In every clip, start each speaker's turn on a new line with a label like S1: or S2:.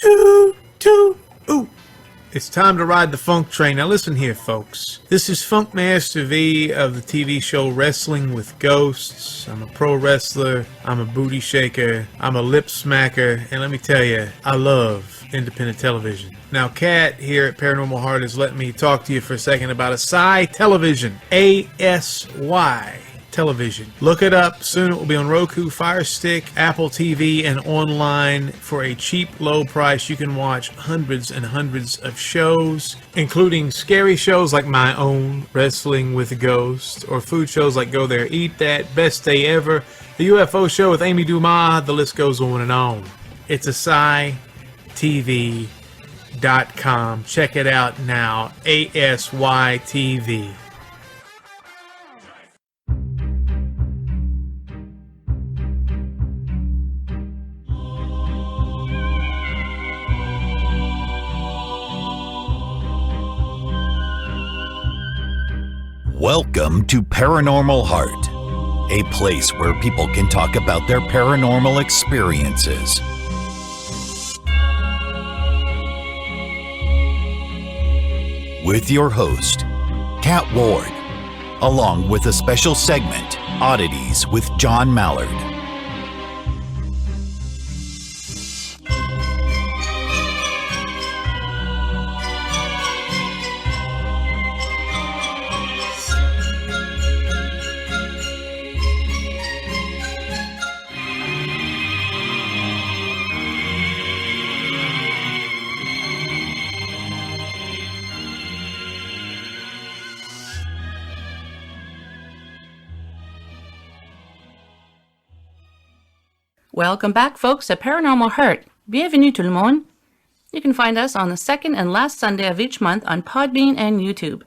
S1: Toot, toot. Ooh. It's time to ride the funk train. Now listen here, folks. This is Funkmaster V of the TV show Wrestling with Ghosts. I'm a pro wrestler. I'm a booty shaker. I'm a lip smacker. And let me tell you, I love independent television. Now, Kat here at Paranormal Heart has let me talk to you for a second about Asy Television. ASY Television. Look it up. Soon it will be on Roku, Fire Stick, Apple TV, and online for a cheap, low price. You can watch hundreds and hundreds of shows, including scary shows like my own, Wrestling with Ghosts, or food shows like Go There, Eat That, Best Day Ever, the UFO show with Amy Dumas. The list goes on and on. It's AsyTV.com. Check it out now. ASY TV.
S2: Welcome to Paranormal Heart, a place where people can talk about their paranormal experiences. With your host, Kat Ward, along with a special segment, Oddities with John Mallard.
S3: Welcome back, folks, to Paranormal Heart. Bienvenue tout le monde. You can find us on the second and last Sunday of each month on Podbean and YouTube.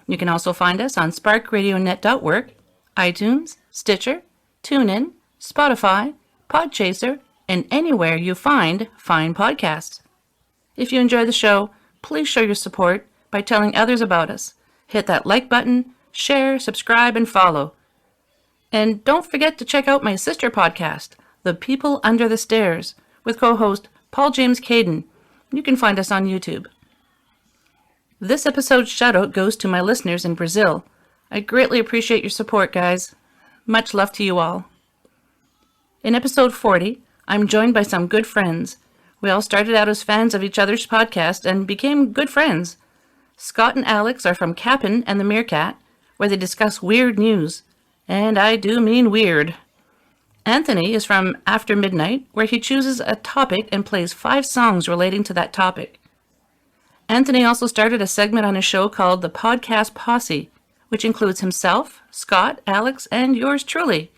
S3: You can also find us on sparkradionet.org, iTunes, Stitcher, TuneIn, Spotify, Podchaser, and anywhere you find fine podcasts. If you enjoy the show, please show your support by telling others about us. Hit that like button, share, subscribe, and follow. And don't forget to check out my sister podcast, The People Under the Stairs, with co-host Paul James Caiden. You can find us on YouTube. This episode's shoutout goes to my listeners in Brazil. I greatly appreciate your support, guys. Much love to you all. In episode 40, I'm joined by some good friends. We all started out as fans of each other's podcast and became good friends. Scott and Alex are from Cappan and the Merekat, where they discuss weird news. And I do mean weird. Anthony is from After Midnight, where he chooses a topic and plays 5 songs relating to that topic. Anthony also started a segment on his show called the Podcast Posse, which includes himself, Scott, Alex, and yours truly.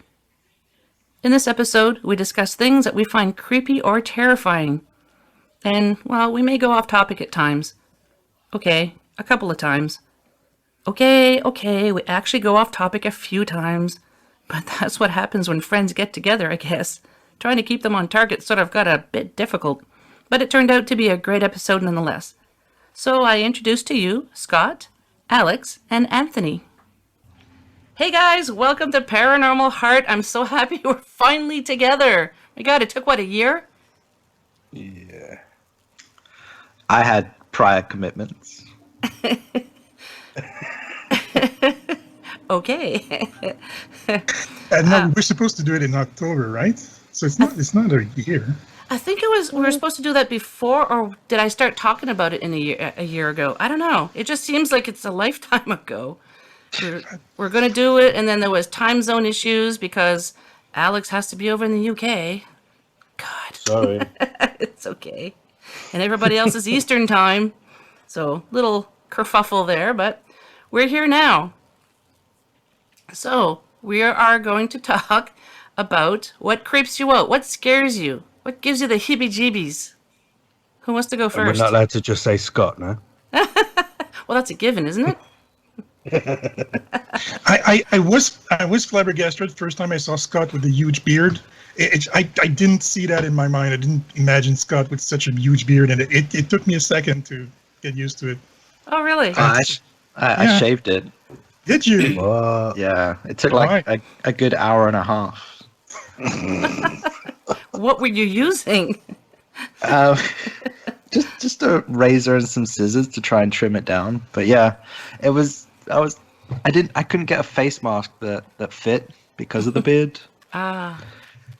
S3: In this episode, we discuss things that we find creepy or terrifying. And, well, we may go off topic at times. Okay, a couple of times. Okay, we actually go off topic a few times. But that's what happens when friends get together, I guess. Trying to keep them on target sort of got a bit difficult. But it turned out to be a great episode nonetheless. So I introduce to you Scott, Alex, and Anthony. Hey guys, welcome to Paranormal Heart. I'm so happy we're finally together. My God, it took, what, a year?
S4: Yeah. I had prior commitments.
S3: Okay.
S5: And no, we're supposed to do it in October, right? So it's not a year.
S3: I think it was, we were supposed to do that before, or did I start talking about it in a year ago? I don't know. It just seems like it's a lifetime ago. We're going to do it, and then there was time zone issues because Alex has to be over in the UK. God.
S4: Sorry.
S3: It's okay. And everybody else is Eastern time. So, little kerfuffle there, but we're here now. So, we are going to talk about what creeps you out, what scares you, what gives you the heebie-jeebies. Who wants to go first?
S4: We're not allowed to just say Scott, no?
S3: Well, that's a given, isn't it?
S5: I was flabbergasted the first time I saw Scott with a huge beard. I didn't see that in my mind. I didn't imagine Scott with such a huge beard, and it took me a second to get used to it.
S3: Oh, really?
S4: I shaved it.
S5: Did you?
S4: Yeah, it took like a good hour and a half.
S3: What were you using?
S4: Just a razor and some scissors to try and trim it down. But yeah, I couldn't get a face mask that fit because of the beard.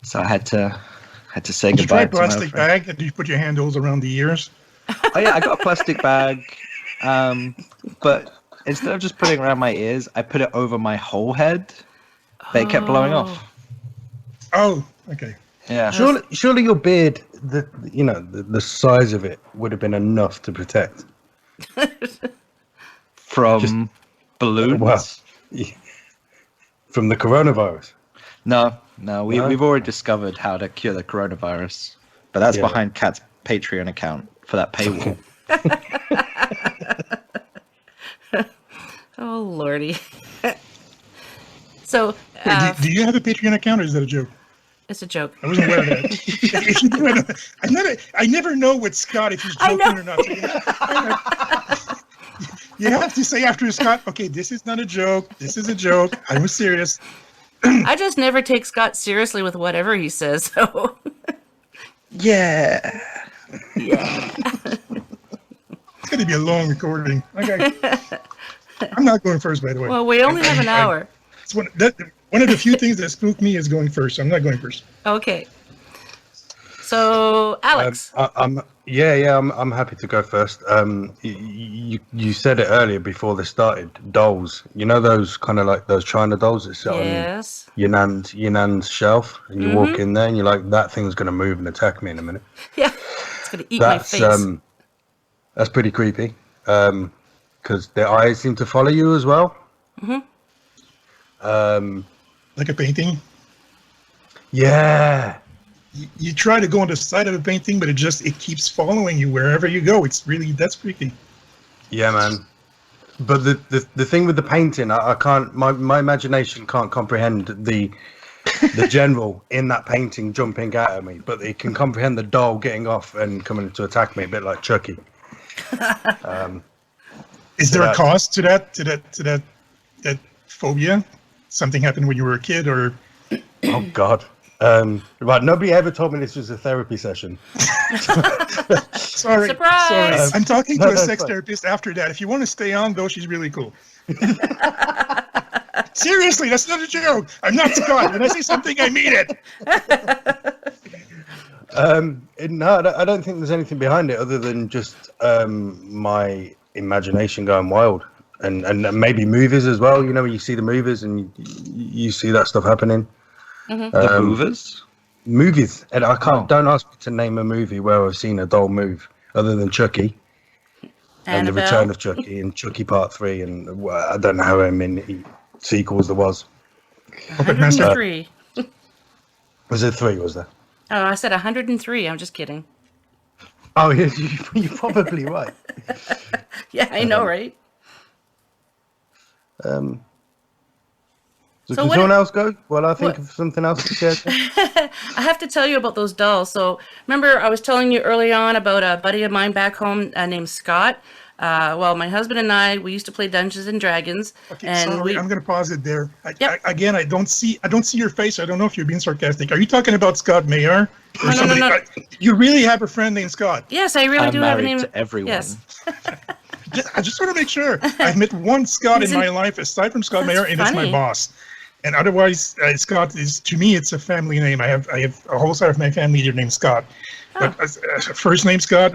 S4: So I had to say
S5: Did you try
S4: goodbye
S5: a
S4: to my
S5: plastic
S4: friend.
S5: bag? Did you put your handles around the ears?
S4: Oh yeah, I got a plastic bag. But instead of just putting it around my ears, I put it over my whole head. But it kept blowing off.
S5: Oh, okay.
S4: Yeah.
S6: Surely your beard, the size of it would have been enough to protect.
S4: From balloons?
S6: Well, from the coronavirus.
S4: No, we've already discovered how to cure the coronavirus. But that's
S6: Yeah.
S4: behind Kat's Patreon account for that paywall.
S3: Oh, Lordy. So,
S5: Wait, do you have a Patreon account, or is that a joke?
S3: it's a joke.
S5: I wasn't aware of that. If you do, I never know with Scott if he's
S3: I
S5: joking
S3: know.
S5: or not. So you have to say after Scott, okay, this is not a joke. This is a joke. I was serious.
S3: I just never take Scott seriously with whatever he says, so...
S4: Yeah.
S5: It's going to be a long recording. Okay. I'm not going first, by the way.
S3: Well, we only have an hour.
S5: It's one of the few things that spook me is going first. So I'm not going first.
S3: Okay. So, Alex.
S6: I'm happy to go first. You said it earlier before this started. Dolls, you know those kind of like those China dolls that sit
S3: Yes.
S6: on your nan's shelf, and you walk in there and you're like, that thing's gonna move and attack me in a minute.
S3: Yeah. It's going to eat my face.
S6: That's pretty creepy. Because their eyes seem to follow you as well.
S5: Like a painting.
S6: Yeah.
S5: You try to go on the side of a painting, but it keeps following you wherever you go. That's freaky.
S6: Yeah, man. But the thing with the painting, I can't. My imagination can't comprehend the general in that painting jumping out at me, but it can comprehend the doll getting off and coming to attack me, a bit like Chucky.
S5: Is there a cost to that phobia? Something happened when you were a kid, or?
S6: Oh God. Right. Nobody ever told me this was a therapy session.
S5: Sorry.
S3: Surprise!
S5: I'm talking to
S6: No,
S5: a
S6: that's
S5: sex
S6: fine.
S5: therapist after that. If you want to stay on, though, she's really cool. Seriously, that's not a joke. I'm not Scott. When I say something, I mean it.
S6: No, I don't think there's anything behind it other than just my imagination going wild, and maybe movies as well. You know, when you see the movies and you see that stuff happening.
S4: The movers?
S6: Movies, and I can't. Don't ask me to name a movie where I've seen a doll move other than Chucky and the
S3: Annabelle.
S6: Return of Chucky and Chucky Part 3, and I don't know how many sequels there was.
S3: 103.
S6: Was it 3? Was there?
S3: Oh, I said 103. I'm just kidding.
S6: Oh, yeah, you're probably right.
S3: Yeah, I know, right?
S6: So
S3: So
S6: can
S3: what-
S6: someone else go? Well, I think of something else to share.
S3: I have to tell you about those dolls. So remember I was telling you early on about a buddy of mine back home named Scott. Well, my husband and I, we used to play Dungeons and Dragons.
S5: Okay,
S3: and
S5: sorry, I'm going to pause it there.
S3: Yep.
S5: I don't see your face. I don't know if you're being sarcastic. Are you talking about Scott Mayer? Or
S3: No.
S5: You really have a friend named Scott?
S3: Yes, I really
S4: I'm
S3: do have a
S4: married
S3: name.
S4: to everyone.
S3: Yes.
S5: I just want to make sure. I've met one Scott
S3: He's
S5: in my life aside from Scott
S3: That's
S5: Mayer, and it's my
S3: funny.
S5: boss. And otherwise, Scott is, to me, it's a family name. I have a whole side of my family here named Scott. But first name Scott,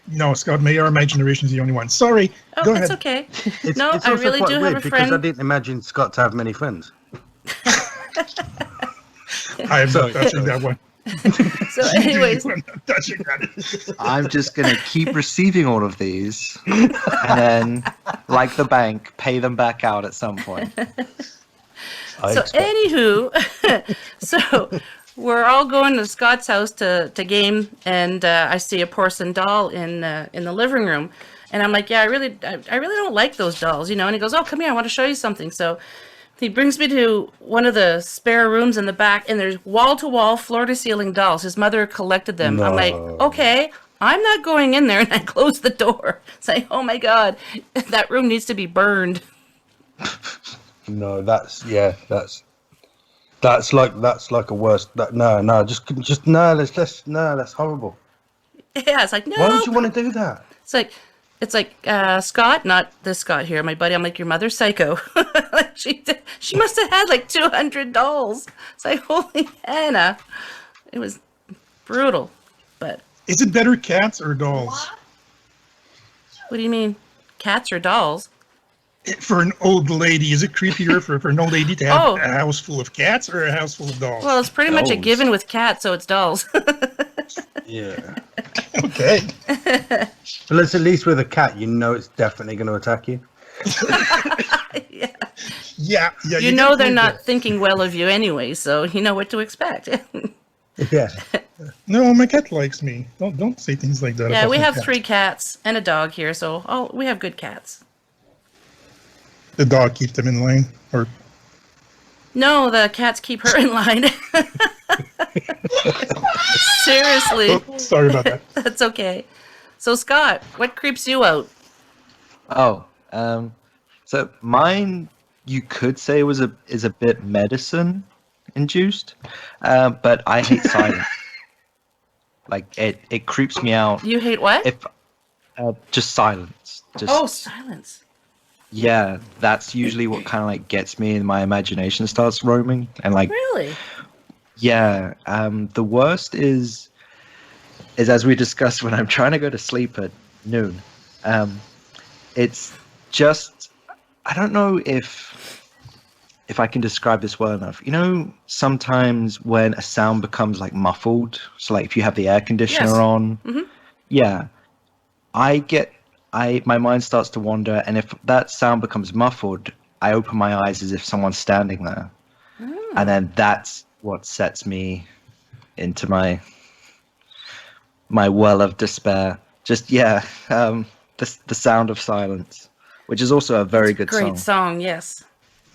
S5: no, Scott Mayer, my generation is the only one. Sorry,
S3: Oh,
S5: go
S3: it's
S5: ahead.
S3: okay.
S6: It's,
S3: No,
S6: it's
S3: I
S6: also
S3: really
S6: quite
S3: do have
S6: weird
S3: a
S6: because I
S3: friend.
S6: didn't imagine Scott to have many friends.
S5: I am
S6: Sorry.
S5: not touching that one.
S3: So anyways,
S5: I'm not touching that.
S4: I'm just going to keep receiving all of these and then, like the bank, pay them back out at some point.
S3: so anywho, so we're all going to Scott's house to game, and I see a porcelain doll in the living room, and I'm like, yeah, I really don't like those dolls, you know. And he goes, oh, come here, I want to show you something. So he brings me to one of the spare rooms in the back, and there's wall-to-wall, floor-to-ceiling dolls. His mother collected them. I'm like, okay, I'm not going in there, and I close the door, saying, oh my God, that room needs to be burned.
S6: No, that's like a worse. No, just no. That's horrible.
S3: Yeah, it's like, no.
S6: Why would you want to do that?
S3: It's like Scott, not this Scott here, my buddy. I'm like, your mother's psycho. Like she must have had like 200 dolls. It's like, holy Hannah. It was brutal, but.
S5: Is it better cats or dolls?
S3: What do you mean? Cats or dolls?
S5: For an old lady, is it creepier for an old lady to have a house full of cats or a house full of dolls?
S3: Well, it's pretty much a given with cats, so it's dolls.
S6: Yeah.
S5: Okay.
S6: Well, it's at least with a cat, you know it's definitely going to attack you.
S5: Yeah.
S3: You know they're not thinking well of you anyway, so you know what to expect.
S6: Yeah.
S5: No, my cat likes me. Don't say things like that.
S3: Yeah,
S5: about
S3: we
S5: my
S3: have
S5: cat.
S3: 3 cats and a dog here, so we have good cats.
S5: The dog keeps them in line, or
S3: No, the cats keep her in line. Seriously.
S5: oh, sorry about that.
S3: That's okay. So, Scott, what creeps you out?
S4: Oh, so mine, you could say is a bit medicine induced, but I hate silence. Like it creeps me out.
S3: You hate what?
S4: If just silence.
S3: Silence.
S4: Yeah, that's usually what kind of like gets me, and my imagination starts roaming. And like,
S3: Really?
S4: yeah, the worst is as we discussed when I'm trying to go to sleep at noon. It's just, I don't know if I can describe this well enough. You know, sometimes when a sound becomes like muffled, so like if you have the air conditioner
S3: Yes.
S4: on,
S3: Mhm.
S4: yeah, my mind starts to wander, and if that sound becomes muffled, I open my eyes as if someone's standing there, and then that's what sets me into my well of despair. Just the sound of silence, which is also a very good
S3: Great
S4: song.
S3: song, yes.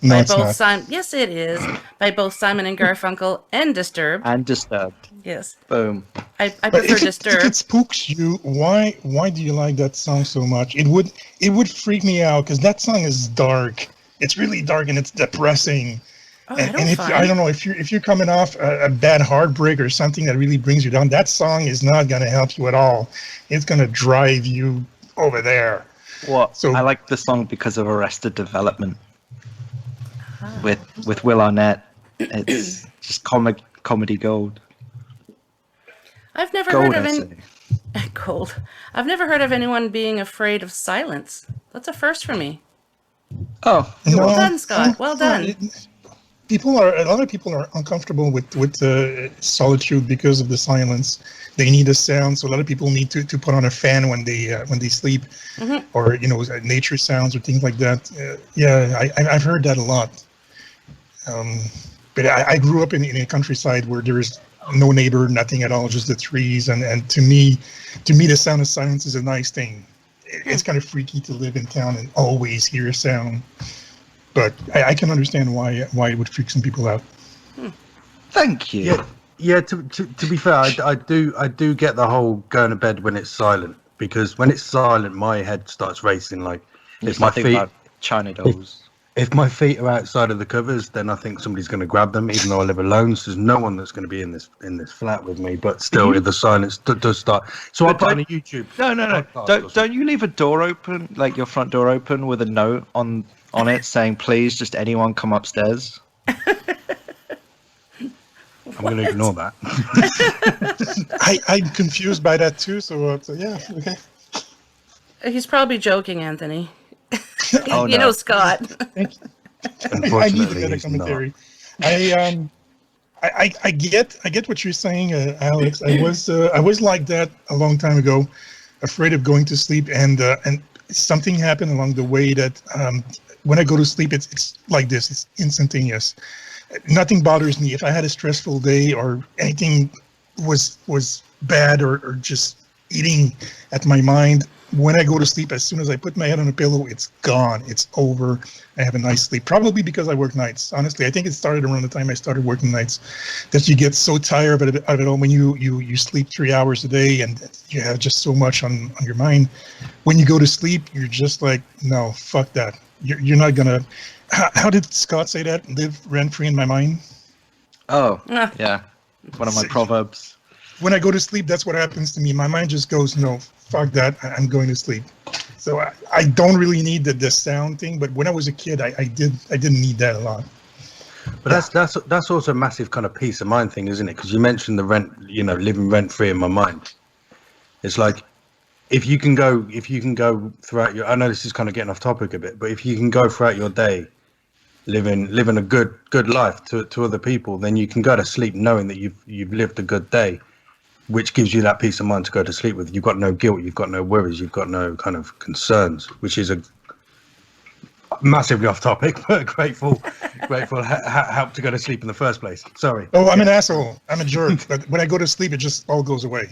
S5: No,
S3: By
S5: it's
S3: both
S5: not.
S3: Yes, it is. By both Simon and Garfunkel and Disturbed.
S4: And Disturbed.
S3: Yes.
S4: Boom.
S3: I
S5: But
S3: prefer
S5: if it
S3: Disturbed.
S5: spooks you, why do you like that song so much? It would freak me out because that song is dark. It's really dark and it's depressing.
S3: Oh,
S5: And if I don't know if you're coming off a bad heartbreak or something that really brings you down, that song is not going to help you at all. It's going to drive you over there.
S4: Well,
S5: So-
S4: I like the song because of Arrested Development with Will Arnett. It's just comedy gold.
S3: I've never
S4: Gold,
S3: heard of
S4: I
S3: any
S4: say.
S3: cold. I've never heard of anyone being afraid of silence. That's a first for me.
S4: Oh,
S3: Well done, Scott. Well done.
S5: A lot of people are uncomfortable with solitude because of the silence. They need a sound, so a lot of people need to put on a fan when they sleep, or nature sounds or things like that. I've heard that a lot. But I grew up in a countryside where there's no neighbor, nothing at all, just the trees, and to me, the sound of silence is a nice thing. It's kind of freaky to live in town and always hear a sound. But I can understand why it would freak some people out.
S4: thank you.
S6: Yeah. To be fair, I do get the whole going to bed when it's silent, because when it's silent, my head starts racing. Like if my feet,
S4: about China dolls.
S6: if my feet are outside of the covers, then I think somebody's going to grab them. Even though I live alone, so there's no one that's going to be in this flat with me. But still, the silence does start. So I put on a YouTube.
S4: No.
S6: podcast or
S4: Don't you leave a door open, like your front door open, with a note on it saying, "Please, just anyone come upstairs."
S6: I'm going to ignore that.
S5: I'm confused by that too. So yeah, okay.
S3: He's probably joking, Anthony.
S4: Oh,
S3: You
S4: no.
S3: know Scott.
S5: I need to
S6: Unfortunately,
S5: get a
S6: he's
S5: commentary. I get what you're saying, Alex. I was like that a long time ago, afraid of going to sleep, and something happened along the way that when I go to sleep, it's like this. It's instantaneous. Nothing bothers me. If I had a stressful day or anything was bad or just eating at my mind, when I go to sleep, as soon as I put my head on a pillow, it's gone. It's over. I have a nice sleep. Probably because I work nights. Honestly, I think it started around the time I started working nights, that you get so tired of it all when you sleep 3 hours a day and you have just so much on your mind. When you go to sleep, you're just like, no, fuck that. You're not gonna. How did Scott say that? Live rent free in my mind.
S4: Oh, yeah. One of my proverbs.
S5: when I go to sleep, that's what happens to me. My mind just goes, no, fuck that. I'm going to sleep. So I don't really need the sound thing. But when I was a kid, I didn't need that a lot.
S6: But that's also a massive kind of peace of mind thing, isn't it? Because you mentioned the rent, living rent free in my mind. It's like if you can go throughout your, I know this is kind of getting off topic a bit, but if you can go throughout your day living a good life to other people, then you can go to sleep knowing that you've lived a good day, which gives you that peace of mind to go to sleep with. You've got no guilt, you've got no worries, you've got no kind of concerns, which is a massively off topic, but grateful helped to go to sleep in the first place. Sorry.
S5: Oh, I'm an asshole. I'm a jerk. But when I go to sleep, it just all goes away.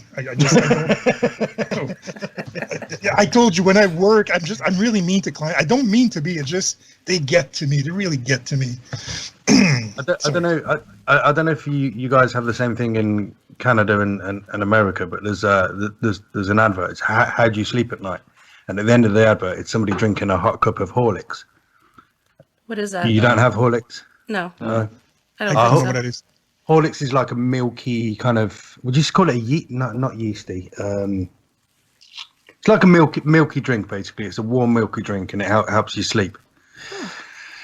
S5: I told you when I work, I'm really mean to clients. I don't mean to be. It's just they get to me. They really get to me.
S6: I don't know. I don't know if you guys have the same thing in Canada and America, but there's an advert. It's how do you sleep at night? And at the end of the advert, it's somebody drinking a hot cup of Horlicks.
S3: What is that?
S6: You don't have Horlicks?
S3: No.
S6: No.
S3: I don't
S5: know
S3: think
S5: what
S3: so.
S5: that is.
S6: Horlicks is like a milky kind of. Would you call it a not yeasty? It's like a milky drink basically. It's a warm milky drink, and it helps you sleep.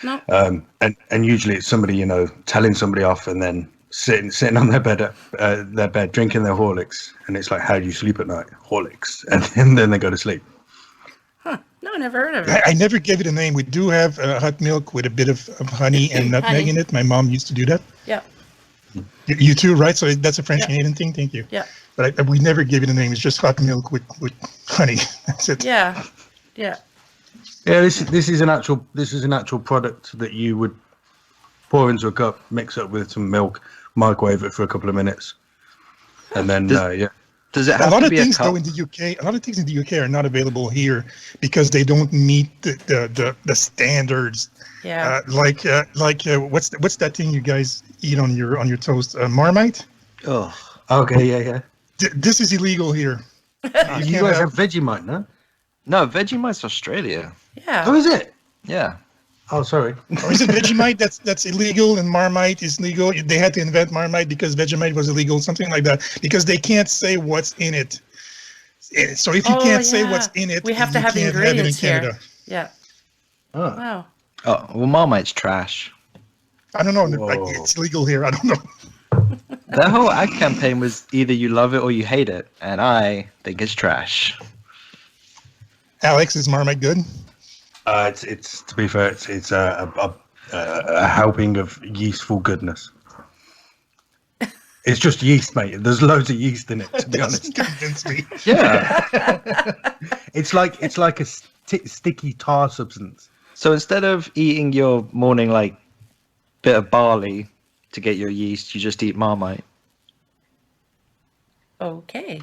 S3: No.
S6: And usually it's somebody telling somebody off, and then sitting on their bed drinking their Horlicks, and it's like, how do you sleep at night? Horlicks, and then they go to sleep.
S3: Huh. No, I never heard of it.
S5: I never gave it a name. We do have hot milk with a bit of honey and nutmeg in it. My mom used to do that.
S3: Yeah.
S5: You too, right? So that's a French Canadian thing. Thank you.
S3: Yeah.
S5: But we never gave it a name. It's just hot milk with honey. That's it.
S3: Yeah. Yeah.
S6: Yeah, this is an actual product that you would pour into a cup, mix up with some milk, microwave it for a couple of minutes, and then
S4: Does it
S5: A
S4: have
S5: lot
S4: to
S5: of
S4: be a
S5: things
S4: cup?
S5: though in the UK. A lot of things in the UK are not available here because they don't meet the standards.
S3: Yeah.
S5: What's that thing you guys eat on your toast? Marmite.
S4: Oh,
S6: okay, yeah.
S5: This is illegal here.
S6: You guys have Vegemite, no?
S4: no, Vegemite's Australia.
S3: Yeah.
S6: Oh, is it?
S4: Yeah.
S6: Oh, sorry.
S5: Or is it Vegemite that's illegal and Marmite is legal? They had to invent Marmite because Vegemite was illegal, something like that, because they can't say what's in it. So if you can't say what's in it,
S3: we have to
S5: you
S3: have the
S5: can't have it in
S3: ingredients here.
S5: Canada.
S3: Yeah.
S6: Oh.
S3: Wow.
S4: Oh, well, Marmite's trash.
S5: I don't know. Like,
S6: Whoa.
S5: it's legal here. I don't know.
S4: That whole ad campaign was either you love it or you hate it, and I think it's trash.
S5: Alex, is Marmite good?
S6: It's to be fair, it's a helping of yeastful goodness. It's just yeast, mate. There's loads of yeast in it, to be honest.
S5: Convince me.
S4: Yeah.
S6: It's like a sticky tar substance.
S4: So instead of eating your morning like bit of barley to get your yeast, you just eat Marmite.
S3: Okay.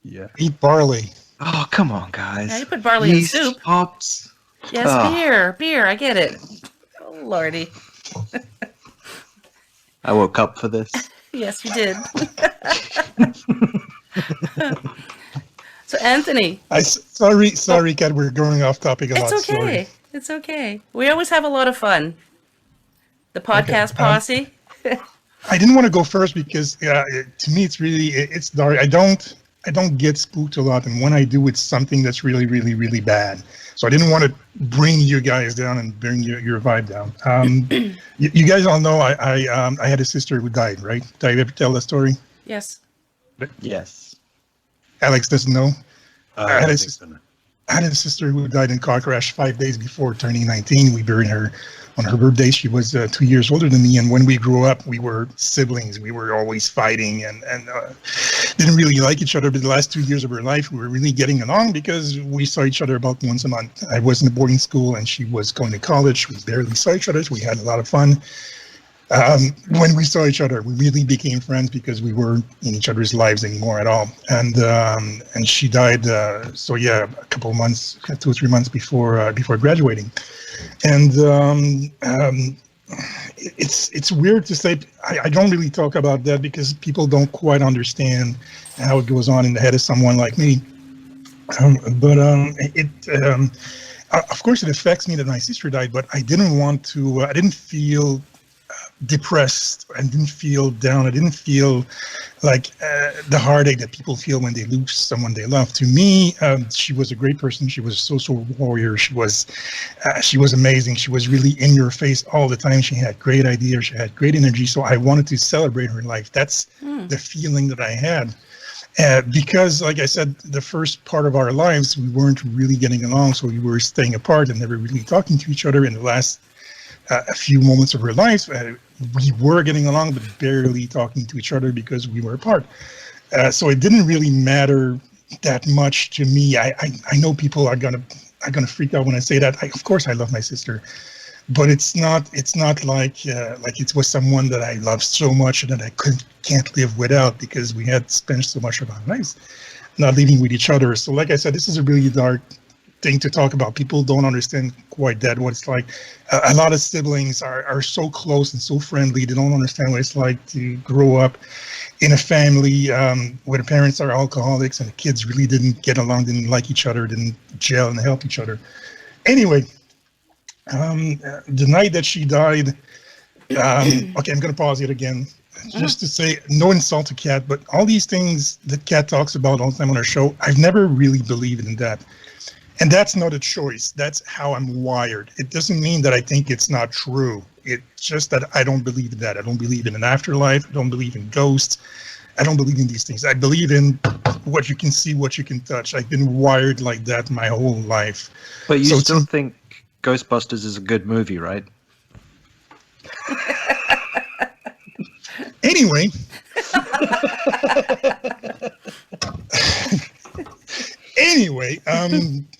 S6: Yeah.
S5: Eat barley.
S4: Oh, come on, guys.
S3: Yeah, you put barley
S4: yeast,
S3: in soup.
S4: hops.
S3: Yes,
S4: Ah.
S3: beer. I get it. Oh, Lordy.
S4: I woke up for this.
S3: Yes, you did. So, Anthony.
S5: Sorry, Kat, we're going off topic a lot.
S3: It's okay.
S5: Sorry.
S3: It's okay. We always have a lot of fun. The Podcast Posse.
S5: I didn't want to go first because to me it's dark. I don't get spooked a lot, and when I do, it's something that's really, really, really bad. So I didn't want to bring you guys down and bring your vibe down. You guys all know I had a sister who died, right? Did I ever tell that story?
S3: Yes.
S4: Yes.
S5: Alex doesn't know. I had a sister who died in a car crash 5 days before turning 19. We buried her on her birthday. She was 2 years older than me, and when we grew up, we were siblings. We were always fighting and didn't really like each other. But the last 2 years of her life, we were really getting along because we saw each other about once a month. I was in a boarding school, and she was going to college. We barely saw each other, so we had a lot of fun. When we saw each other, we really became friends because we weren't in each other's lives anymore at all. And she died. So yeah, a couple of months, 2 or 3 months before graduating. And it's weird to say. I don't really talk about that because people don't quite understand how it goes on in the head of someone like me. Of course, it affects me that my sister died, but I didn't want to. I didn't feel depressed. I didn't feel down. I didn't feel like the heartache that people feel when they lose someone they love. To me, she was a great person. She was a social warrior. She was amazing. She was really in your face all the time. She had great ideas. She had great energy. So I wanted to celebrate her life. That's the feeling that I had. Because, like I said, the first part of our lives, we weren't really getting along. So we were staying apart and never really talking to each other. In the last a few moments of her life, we were getting along, but barely talking to each other because we were apart. So it didn't really matter that much to me. I know people are gonna freak out when I say that. Of course, I love my sister, but it's not like it was someone that I loved so much and that I can't live without, because we had spent so much of our lives not living with each other. So, like I said, this is a really dark thing to talk about. People don't understand quite that, what it's like. A lot of siblings are so close and so friendly. They don't understand what it's like to grow up in a family where the parents are alcoholics and the kids really didn't get along, didn't like each other, didn't gel and help each other. Anyway, the night that she died, okay, I'm going to pause it again just to say, no insult to Kat, but all these things that Kat talks about all the time on her show, I've never really believed in that. And that's not a choice. That's how I'm wired. It doesn't mean that I think it's not true. It's just that I don't believe in that. I don't believe in an afterlife. I don't believe in ghosts. I don't believe in these things. I believe in what you can see, what you can touch. I've been wired like that my whole life.
S4: But you still think Ghostbusters is a good movie, right?
S5: Anyway. Anyway,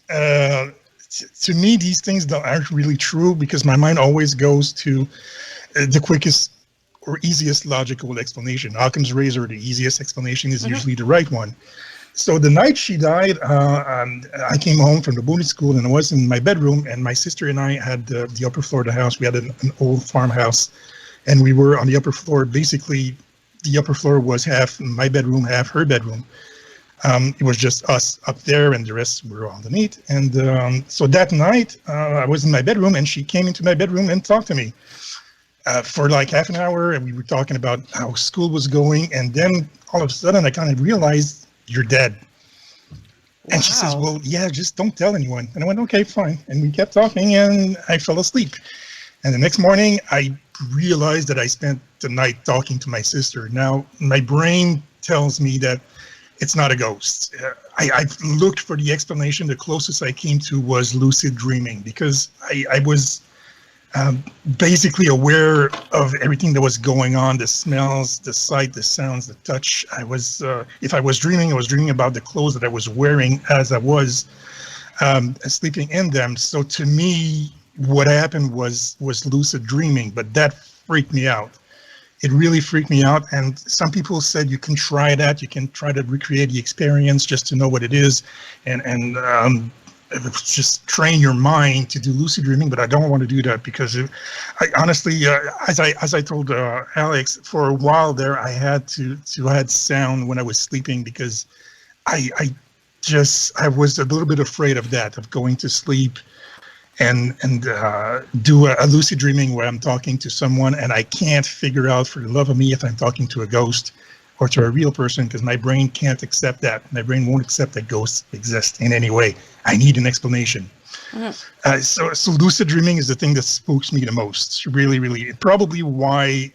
S5: to me, these things aren't really true, because my mind always goes to the quickest or easiest logical explanation. Occam's razor, the easiest explanation, is usually the right one. So the night she died, I came home from the boarding school and I was in my bedroom, and my sister and I had the upper floor of the house. We had an old farmhouse, and we were on the upper floor. Basically, the upper floor was half my bedroom, half her bedroom. It was just us up there, and the rest were underneath. And so that night, I was in my bedroom, and she came into my bedroom and talked to me for like half an hour, and we were talking about how school was going. And then all of a sudden, I kind of realized, you're dead. And she says, well, yeah, just don't tell anyone. And I went, okay, fine. And we kept talking, and I fell asleep. And the next morning, I realized that I spent the night talking to my sister. Now, my brain tells me that it's not a ghost. I've looked for the explanation. The closest I came to was lucid dreaming, because I was basically aware of everything that was going on, the smells, the sight, the sounds, the touch. I was, if I was dreaming about the clothes that I was wearing as I was sleeping in them. So to me, what happened was lucid dreaming, but that freaked me out. It really freaked me out. And some people said you can try that. You can try to recreate the experience just to know what it is, and just train your mind to do lucid dreaming. But I don't want to do that, because I honestly, as I told Alex, for a while there, I had to add sound when I was sleeping, because I was a little bit afraid of that, of going to sleep and do a lucid dreaming where I'm talking to someone and I can't figure out for the love of me if I'm talking to a ghost or to a real person, because my brain can't accept that. My brain won't accept that ghosts exist in any way. I need an explanation. So lucid dreaming is the thing that spooks me the most. Really, really. Probably why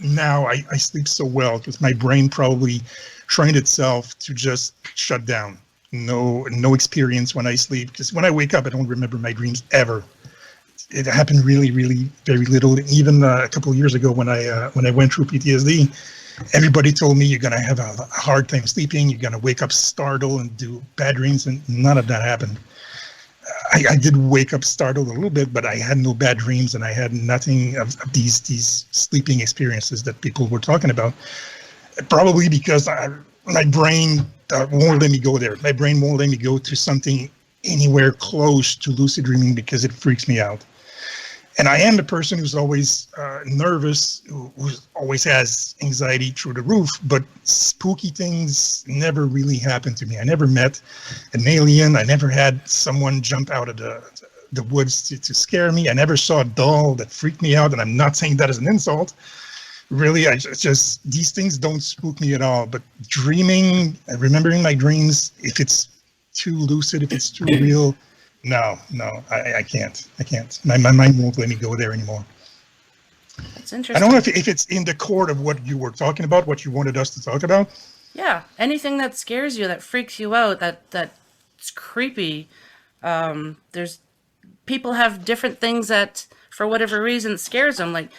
S5: now I sleep so well, because my brain probably trained itself to just shut down. No experience when I sleep, because when I wake up, I don't remember my dreams ever. It happened really, really very little. Even a couple of years ago, when I went through PTSD, everybody told me you're gonna have a hard time sleeping. You're gonna wake up startled and do bad dreams, and none of that happened. I did wake up startled a little bit, but I had no bad dreams, and I had nothing of these sleeping experiences that people were talking about. Probably because my brain won't let me go there. My brain won't let me go to something anywhere close to lucid dreaming, because it freaks me out. And I am the person who's always nervous, who always has anxiety through the roof, but spooky things never really happened to me. I never met an alien. I never had someone jump out of the woods to scare me. I never saw a doll that freaked me out, and I'm not saying that as an insult. Really, just these things don't spook me at all. But dreaming, remembering my dreams, if it's too lucid, if it's too real, no, I can't. My mind won't let me go there anymore.
S3: That's interesting.
S5: I don't know if it's in the core of what you were talking about, what you wanted us to talk about.
S3: Yeah, anything that scares you, that freaks you out, that's creepy. There's people have different things that, for whatever reason, scares them. Like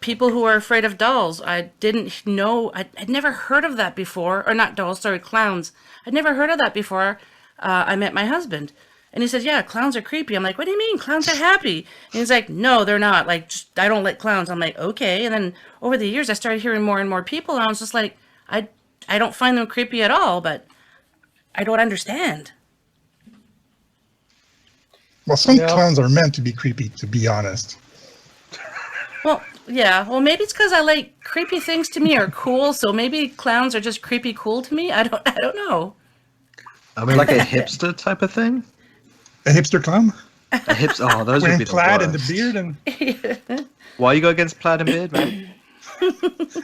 S3: people who are afraid of dolls. I didn't know. I'd never heard of that before. Or not dolls, sorry, clowns. I'd never heard of that before. I met my husband. And he says, yeah, clowns are creepy. I'm like, what do you mean? Clowns are happy. And he's like, no, they're not. Like, just, I don't like clowns. I'm like, okay. And then over the years, I started hearing more and more people. And I was just like, I don't find them creepy at all, but I don't understand.
S5: Well, some clowns are meant to be creepy, to be honest.
S3: Well, yeah. Well, maybe it's because I like creepy things to me are cool. So maybe clowns are just creepy cool to me. I don't know.
S4: I mean, like a hipster type of thing.
S5: A hipster clown?
S4: A hipster. Oh, those would
S5: Wearing
S4: be the
S5: plaid
S4: worst.
S5: and the beard and.
S4: Why you go against plaid and beard, man?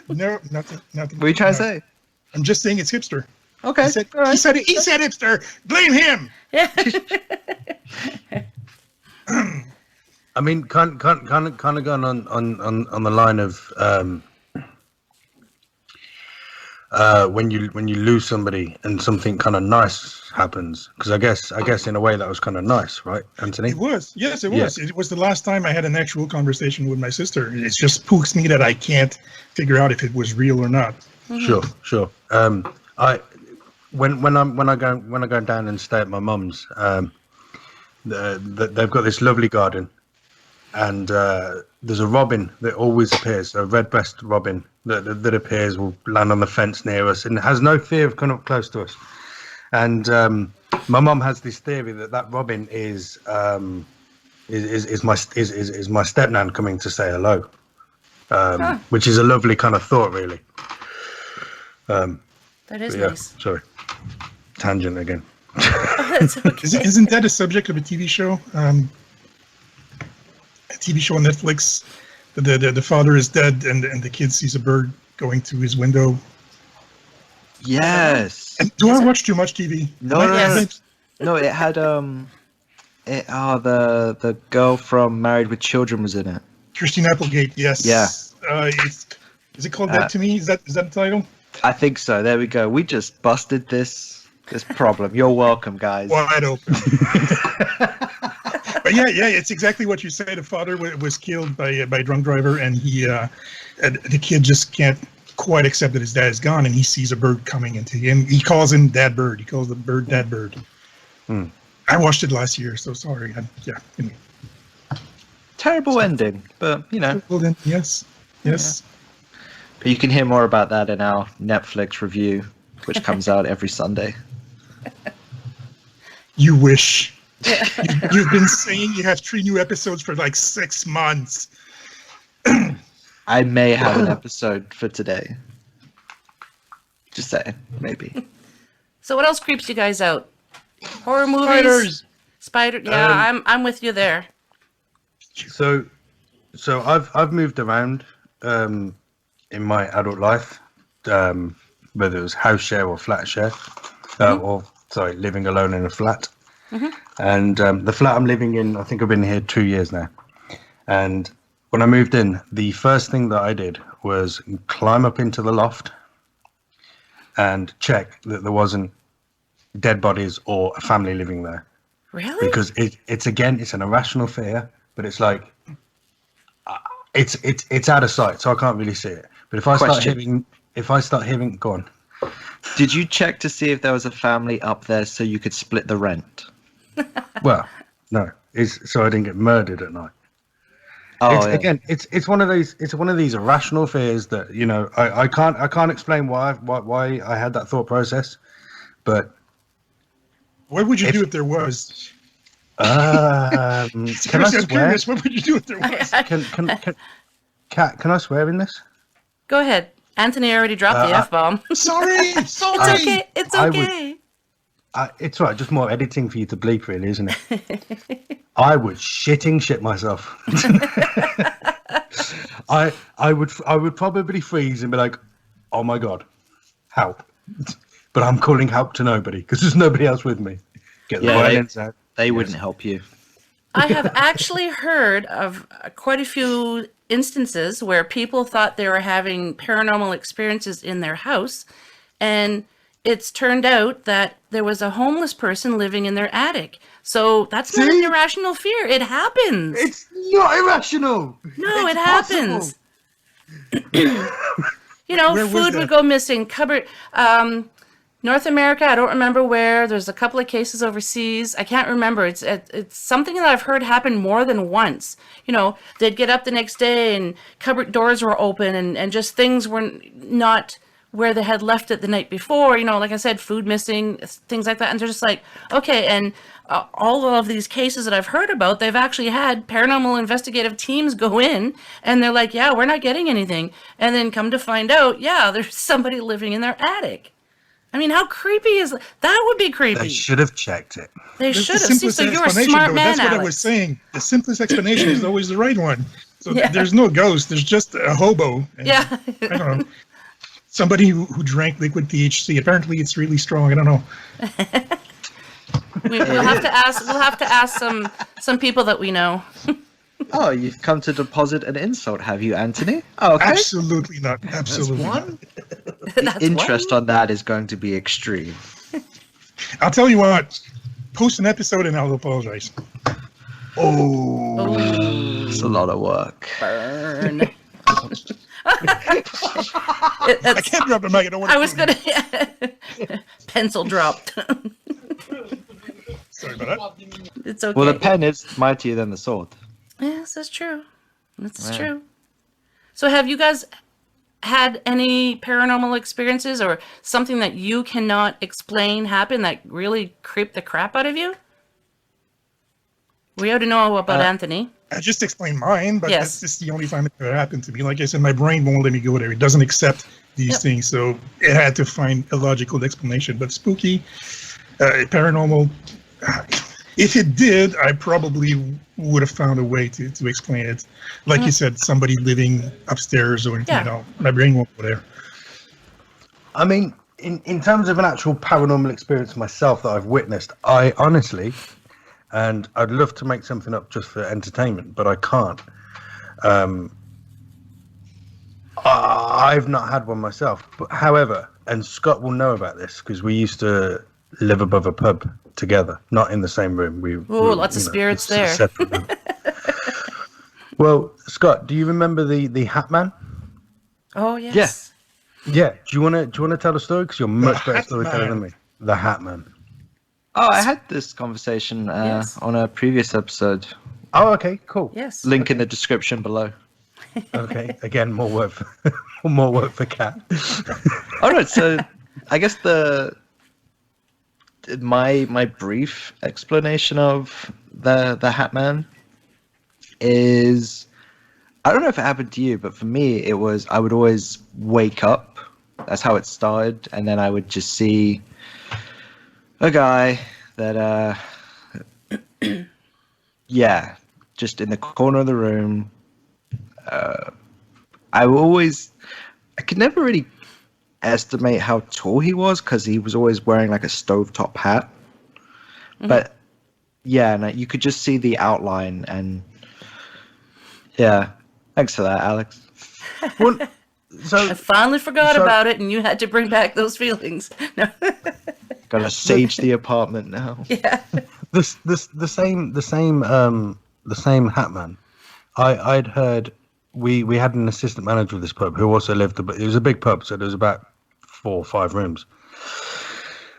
S5: No, nothing.
S4: What are you trying to say?
S5: I'm just saying it's hipster.
S4: Okay.
S5: He said hipster. Blame him.
S6: I mean, kind of going on the line of when you lose somebody and something kind of nice happens, because I guess in a way that was kind of nice, right, Anthony?
S5: It was. Yes, it was. Yeah. It was the last time I had an actual conversation with my sister. It just spooks me that I can't figure out if it was real or not.
S6: Mm-hmm. Sure. When I go down and stay at my mum's, they've got this lovely garden, and there's a robin that always appears, a red-breasted robin that appears, will land on the fence near us and has no fear of coming up close to us. And my mum has this theory that robin is my stepnan coming to say hello, which is a lovely kind of thought, really.
S3: That is nice.
S6: Sorry, tangent again.
S3: Oh, that's okay.
S5: Isn't that a subject of a TV show? A TV show on Netflix. The father is dead, and the kid sees a bird going through his window.
S4: Yes.
S5: And do I watch too much TV?
S4: No. It had the girl from Married with Children was in it.
S5: Christine Applegate. Yes.
S4: Yeah.
S5: Is it called Dead to Me? Is that the title?
S4: I think so. There we go. We just busted this problem. You're welcome, guys.
S5: Wide open. But yeah, it's exactly what you say. The father was killed by a drunk driver, and the kid just can't quite accept that his dad is gone, and he sees a bird coming into him. He calls him Dad Bird. He calls the bird Dad Bird. I watched it last year, so sorry.
S4: Terrible ending, but
S5: Yes.
S4: Yeah. But you can hear more about that in our Netflix review, which comes out every Sunday.
S5: You wish. You've been saying you have 3 new episodes for like 6 months.
S4: I may have an episode for today. Just saying, maybe.
S3: So what else creeps you guys out? Horror movies? Spiders. Yeah, I'm with you there.
S6: So I've moved around in my adult life, whether it was house share or flat share, living alone in a flat. Mm-hmm. And the flat I'm living in, I think I've been here 2 years now. And when I moved in, the first thing that I did was climb up into the loft and check that there wasn't dead bodies or a family living there.
S3: Really?
S6: Because it's an irrational fear, but it's like it's out of sight, so I can't really see it. But if I start hearing, go on.
S4: Did you check to see if there was a family up there so you could split the rent?
S6: Well, no. So I didn't get murdered at night. It's one of these irrational fears that I can't explain why I had that thought process, but
S5: what would you do if there was?
S6: Can I swear?
S5: Curious, what would you do if there was?
S6: Can I swear in this?
S3: Go ahead. Anthony already dropped the F-bomb.
S5: Sorry.
S3: It's okay. It's okay.
S6: It's all right, just more editing for you to bleep, really, isn't it? I would shit myself. I would probably freeze and be like, "Oh my god, help!" But I'm calling help to nobody because there's nobody else with me. Get the violins out.
S4: They wouldn't help you.
S3: I have actually heard of quite a few instances where people thought they were having paranormal experiences in their house, and it's turned out that there was a homeless person living in their attic. So that's not an irrational fear. It happens.
S6: It's not irrational.
S3: No,
S6: it's
S3: it happens. You know, food would go missing. Cupboard. North America, I don't remember where. There's a couple of cases overseas. I can't remember. It's something that I've heard happen more than once. You know, they'd get up the next day and cupboard doors were open and just things were not where they had left it the night before. You know, like I said, food missing, things like that. And they're just like, okay. And all of these cases that I've heard about, they've actually had paranormal investigative teams go in and they're like, yeah, we're not getting anything. And then come to find out, yeah, there's somebody living in their attic. I mean, how creepy is that? That would be creepy.
S6: They should have checked it.
S3: They should have. See, so you're a smart man,
S5: That's what
S3: Alex.
S5: I was saying. The simplest explanation is always the right one. So there's no ghost. There's just a hobo. And,
S3: Yeah.
S5: I don't know. Somebody who drank liquid THC. Apparently, it's really strong. I don't know.
S3: We'll have to ask. We'll have to ask some people that we know.
S4: Oh, you've come to deposit an insult, have you, Anthony? Oh, okay.
S5: Absolutely not. Absolutely not.
S4: The interest on that is going to be extreme.
S5: I'll tell you what. Post an episode and I'll apologize.
S4: Oh, it's a lot of work.
S3: Burn.
S5: I can't drop the mic. I don't want to.
S3: I was gonna. Pencil dropped.
S5: Sorry about that.
S3: It's okay.
S4: Well, the pen is mightier than the sword.
S3: Yes, that's true. That's true. So have you guys had any paranormal experiences or something that you cannot explain happen that really creeped the crap out of you? We ought to know about Anthony.
S5: I just explained mine, but
S3: Yes.
S5: that's just the only time it ever happened to me. Like I said, my brain won't let me go there. It doesn't accept these things, so it had to find a logical explanation. But spooky, paranormal, if it did, I probably would have found a way to explain it. Like you said, somebody living upstairs or anything, you know, my brain won't go there.
S6: I mean, in terms of an actual paranormal experience myself that I've witnessed, I honestly, and I'd love to make something up just for entertainment, but I can't. I've not had one myself. But however, and Scott will know about this because we used to live above a pub together, not in the same room.
S3: Lots of spirits there.
S6: Separate room. Well, Scott, do you remember the Hat Man?
S3: Oh yes.
S6: Yeah. Do you want to tell a story? Because you're much better storyteller than me. The Hat Man.
S4: Oh, I had this conversation on a previous episode.
S6: Oh, okay, cool.
S3: Yes.
S4: Link in the description below.
S6: Okay, again, more work for Kat.
S4: All right, so I guess my brief explanation of the Hat Man is, I don't know if it happened to you, but for me it was, I would always wake up. That's how it started, and then I would just see a guy that just in the corner of the room. I could never really estimate how tall he was because he was always wearing like a stovetop hat. Mm-hmm. But yeah, no, you could just see the outline, and yeah, thanks for that, Alex.
S6: Well, so
S3: I finally forgot about it, and you had to bring back those feelings. No.
S4: Gotta sage the apartment now.
S3: Yeah.
S6: the same Hat Man. I'd heard we had an assistant manager of this pub who also lived. It was a big pub, so there was about 4 or 5 rooms.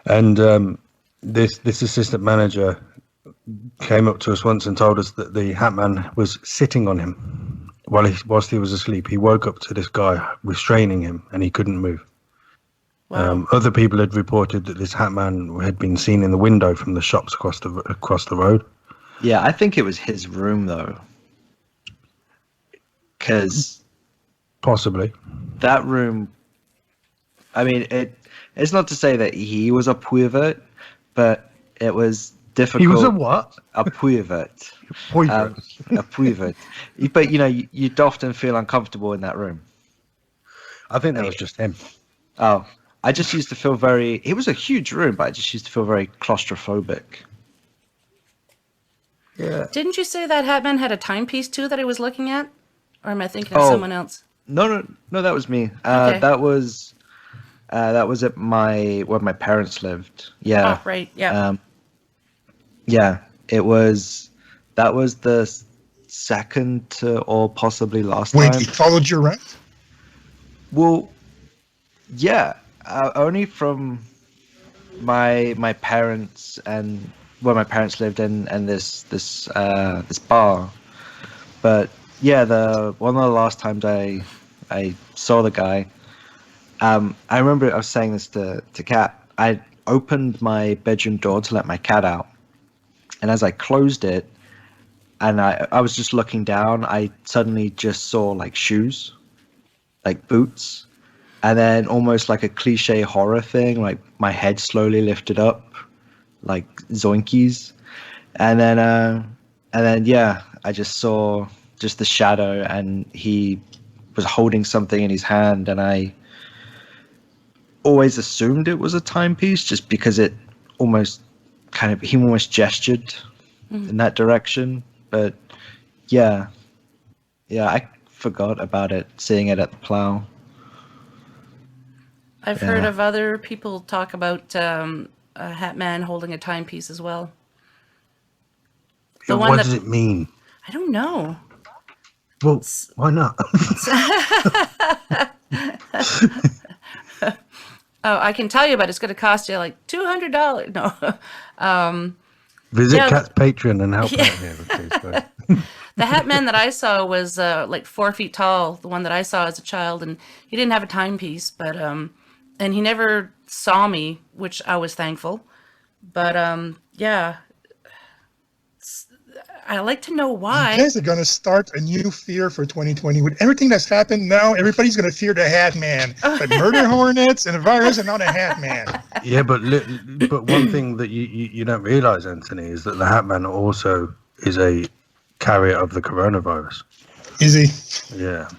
S6: And this assistant manager came up to us once and told us that the Hat Man was sitting on him whilst he was asleep. He woke up to this guy restraining him, and he couldn't move.
S3: Wow.
S6: Other people had reported that this Hat Man had been seen in the window from the shops across the road.
S4: Yeah, I think it was his room though, because
S6: Possibly.
S4: that room. I mean, it's not to say that he was up with it, but it was difficult.
S6: He was a what?
S4: A puivert. A puivert. But you'd often feel uncomfortable in that room.
S6: I think that was just him.
S4: Oh, I just used to feel it was a huge room, but I just used to feel very claustrophobic.
S6: Yeah.
S3: Didn't you say that Hatman had a timepiece too that I was looking at? Or am I thinking of someone else?
S4: No, that was me.
S3: Okay.
S4: That was at where my parents lived. Yeah.
S3: Oh, right. Yeah.
S4: Yeah, that was the second or possibly last
S5: Wait,
S4: time.
S5: he followed you around?
S4: Well, yeah, only from my parents and where my parents lived and this bar. But yeah, one of the last times I saw the guy, I remember I was saying this to Kat. I opened my bedroom door to let my cat out, and as I closed it, and I was just looking down, I suddenly just saw like shoes, like boots, and then almost like a cliche horror thing, like my head slowly lifted up, like zoinkies, and then yeah, I just saw just the shadow, and he was holding something in his hand, and I always assumed it was a timepiece just because he almost gestured in that direction. But yeah, I forgot about it, seeing it at the plow.
S3: I've heard of other people talk about a Hatman holding a timepiece as well.
S6: What does it mean?
S3: I don't know.
S6: Well, why not?
S3: Oh, I can tell you, but it's going to cost you like $200. No.
S6: Visit Kat's Patreon and help out here. Please,
S3: the Hatman that I saw was like 4 feet tall. The one that I saw as a child, and he didn't have a timepiece, but and he never saw me, which I was thankful. But yeah, I like to know why.
S5: You guys are going to start a new fear for 2020. With everything that's happened now, everybody's going to fear the Hat Man. Like murder hornets and a virus and not a Hat Man.
S6: Yeah, but one thing that you don't realize, Anthony, is that the Hat Man also is a carrier of the coronavirus.
S5: Is he?
S6: Yeah.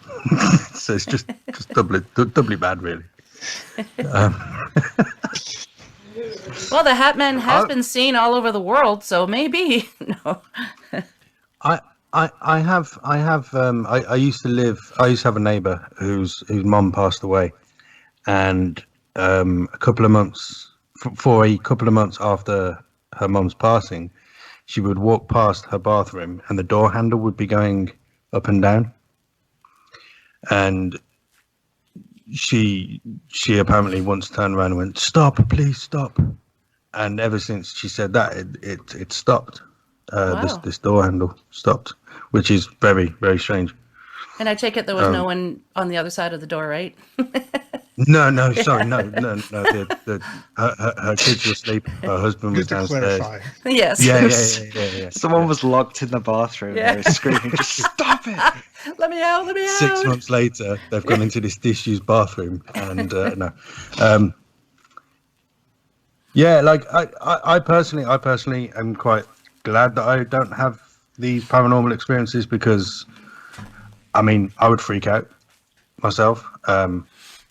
S6: So it's just doubly bad, really.
S3: Well, the Hatman has been seen all over the world, so maybe. No.
S6: I used to have a neighbor whose mom passed away, and a couple of months after her mom's passing, she would walk past her bathroom and the door handle would be going up and down, and she apparently once turned around and went, "Stop, please stop." And ever since she said that, it stopped.
S3: Wow.
S6: This door handle stopped, which is very, very strange.
S3: And I take it there was no one on the other side of the door, right?
S6: No. Sorry, no. Her kids were asleep. Her husband was
S5: Just to
S6: downstairs.
S5: clarify.
S3: Yes.
S6: Yeah.
S4: Someone was locked in the bathroom.
S3: Yeah.
S4: They were screaming, "Just stop it!"
S3: Let me out!
S6: 6 months later, they've gone into this disused bathroom, and no. Yeah, like I personally am quite glad that I don't have these paranormal experiences, because I mean I would freak out myself.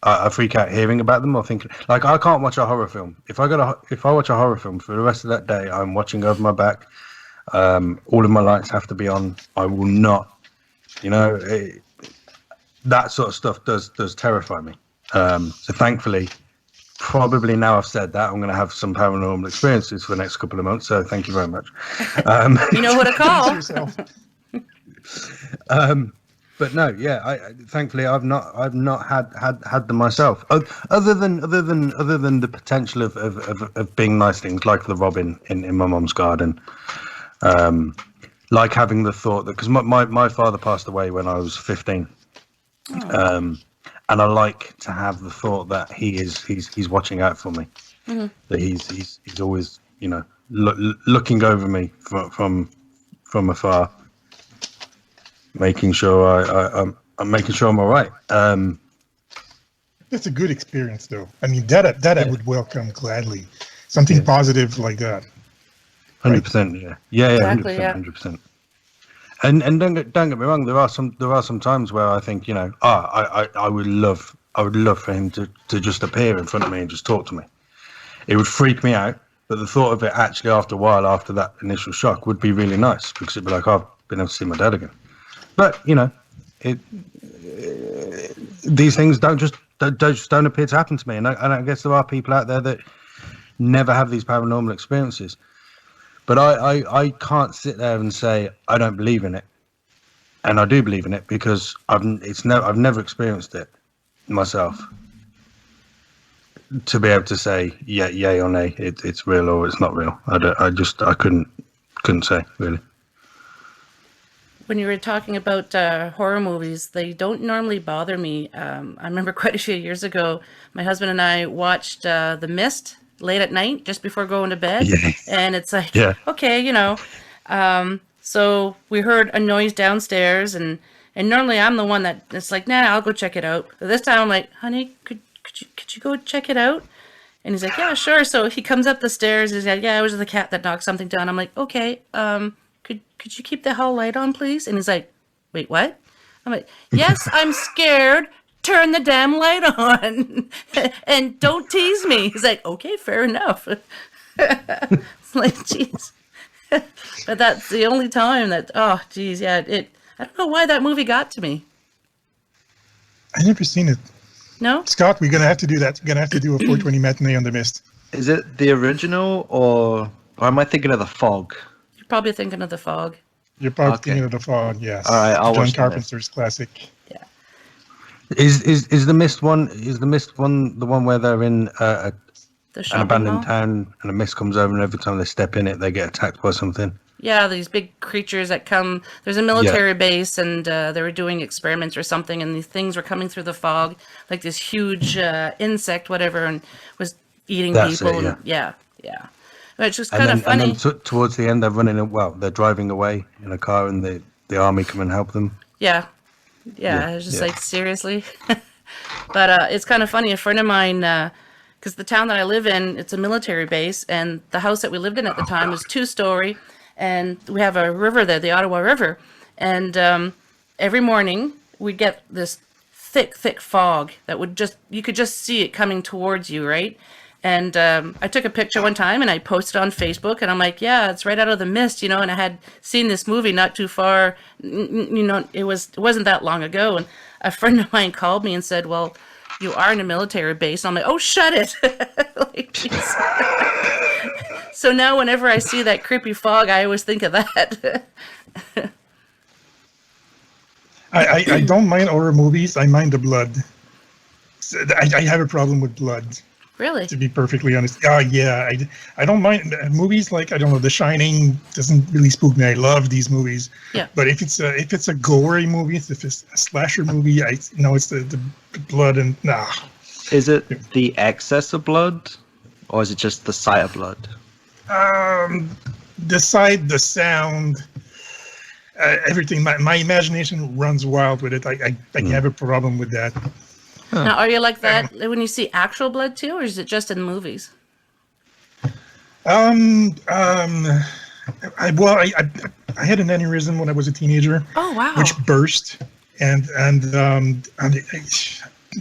S6: I freak out hearing about them or thinking, like, I can't watch a horror film. If I watch a horror film for the rest of that day, I'm watching over my back. All of my lights have to be on. I will not, that sort of stuff does terrify me. So thankfully, probably now I've said that, I'm going to have some paranormal experiences for the next couple of months. So thank you very much.
S3: You know who to call.
S5: Yourself.
S6: But no, yeah. Thankfully, I've not had them myself. Other than the potential of being nice things like the robin in my mum's garden, like having the thought that, because my father passed away when I was 15, and I like to have the thought that he's watching out for me, that he's always looking over me from afar. Making sure I'm making sure I'm all right.
S5: That's a good experience, though. I mean, that I would welcome gladly. something positive like that.
S6: 100%. Yeah.
S3: Exactly,
S6: 100%.
S3: yeah.
S6: 100%. And don't get me wrong. There are some times where I think, I would love for him to just appear in front of me and just talk to me. It would freak me out, but the thought of it actually after a while, after that initial shock, would be really nice, because it'd be like, I've been able to see my dad again. But these things don't appear to happen to me, and I guess there are people out there that never have these paranormal experiences. But I can't sit there and say I don't believe in it, and I do believe in it, because I've never experienced it myself to be able to say yay or nay, it's real or it's not real. I couldn't say, really.
S3: When you were talking about horror movies, they don't normally bother me. I remember quite a few years ago, my husband and I watched The Mist late at night, just before going to bed.
S6: Yes.
S3: And it's like,
S6: Yeah.
S3: okay, so we heard a noise downstairs, and normally I'm the one that's like, nah, I'll go check it out. But this time I'm like, honey, could you go check it out? And he's like, yeah, sure. So he comes up the stairs, and he's like, yeah, it was the cat that knocked something down. I'm like, okay, could you keep the hall light on, please? And he's like, wait, what? I'm like, yes, I'm scared. Turn the damn light on and don't tease me. He's like, okay, fair enough. It's like, jeez. But that's the only time that, oh, geez, yeah, I don't know why that movie got to me.
S5: I never seen it.
S3: No?
S5: Scott, we're going to have to do that. We're going to have to do a 420 matinee on The Mist.
S4: Is it the original, or am I thinking of The Fog?
S3: You're probably thinking of The Fog.
S5: You're probably
S4: Okay.
S5: thinking of The Fog, yes.
S4: All right, I'll
S5: John
S4: watch The
S5: Carpenter's classic.
S3: Yeah.
S6: Is the Mist one? Is the Mist one the one where they're in
S3: The
S6: an
S3: shopping
S6: abandoned
S3: mall.
S6: town, and a mist comes over, and every time they step in it, they get attacked by something?
S3: Yeah, these big creatures that come. There's a military base, and they were doing experiments or something, and these things were coming through the fog, like this huge insect, whatever, and was eating
S6: That's
S3: people.
S6: it,
S3: Yeah. Which was kind of funny.
S6: And then towards the end, they're driving away in a car, and the army come and help them.
S3: Yeah. I was just like, seriously? But it's kind of funny. A friend of mine, because the town that I live in, it's a military base, and the house that we lived in at the time was 2-story, and we have a river there, the Ottawa River, and every morning we'd get this thick fog that you could just see it coming towards you, right? And I took a picture one time and I posted on Facebook, and I'm like, yeah, it's right out of The Mist, and I had seen this movie not too far, it wasn't that long ago. And a friend of mine called me and said, well, you are in a military base. And I'm like, oh, shut it. Like, so now whenever I see that creepy fog, I always think of that.
S5: I don't mind horror movies. I mind the blood. I have a problem with blood.
S3: Really?
S5: To be perfectly honest. Yeah. I don't mind movies like, I don't know, The Shining doesn't really spook me. I love these movies.
S3: Yeah.
S5: But if it's a gory movie, if it's a slasher movie, it's the blood and nah.
S4: Is it the excess of blood, or is it just the sight of blood?
S5: The sight, the sound, everything. My imagination runs wild with it. I have a problem with that.
S3: Now, are you like that when you see actual blood too, or is it just in movies?
S5: I had an aneurysm when I was a teenager.
S3: Oh wow!
S5: Which burst, and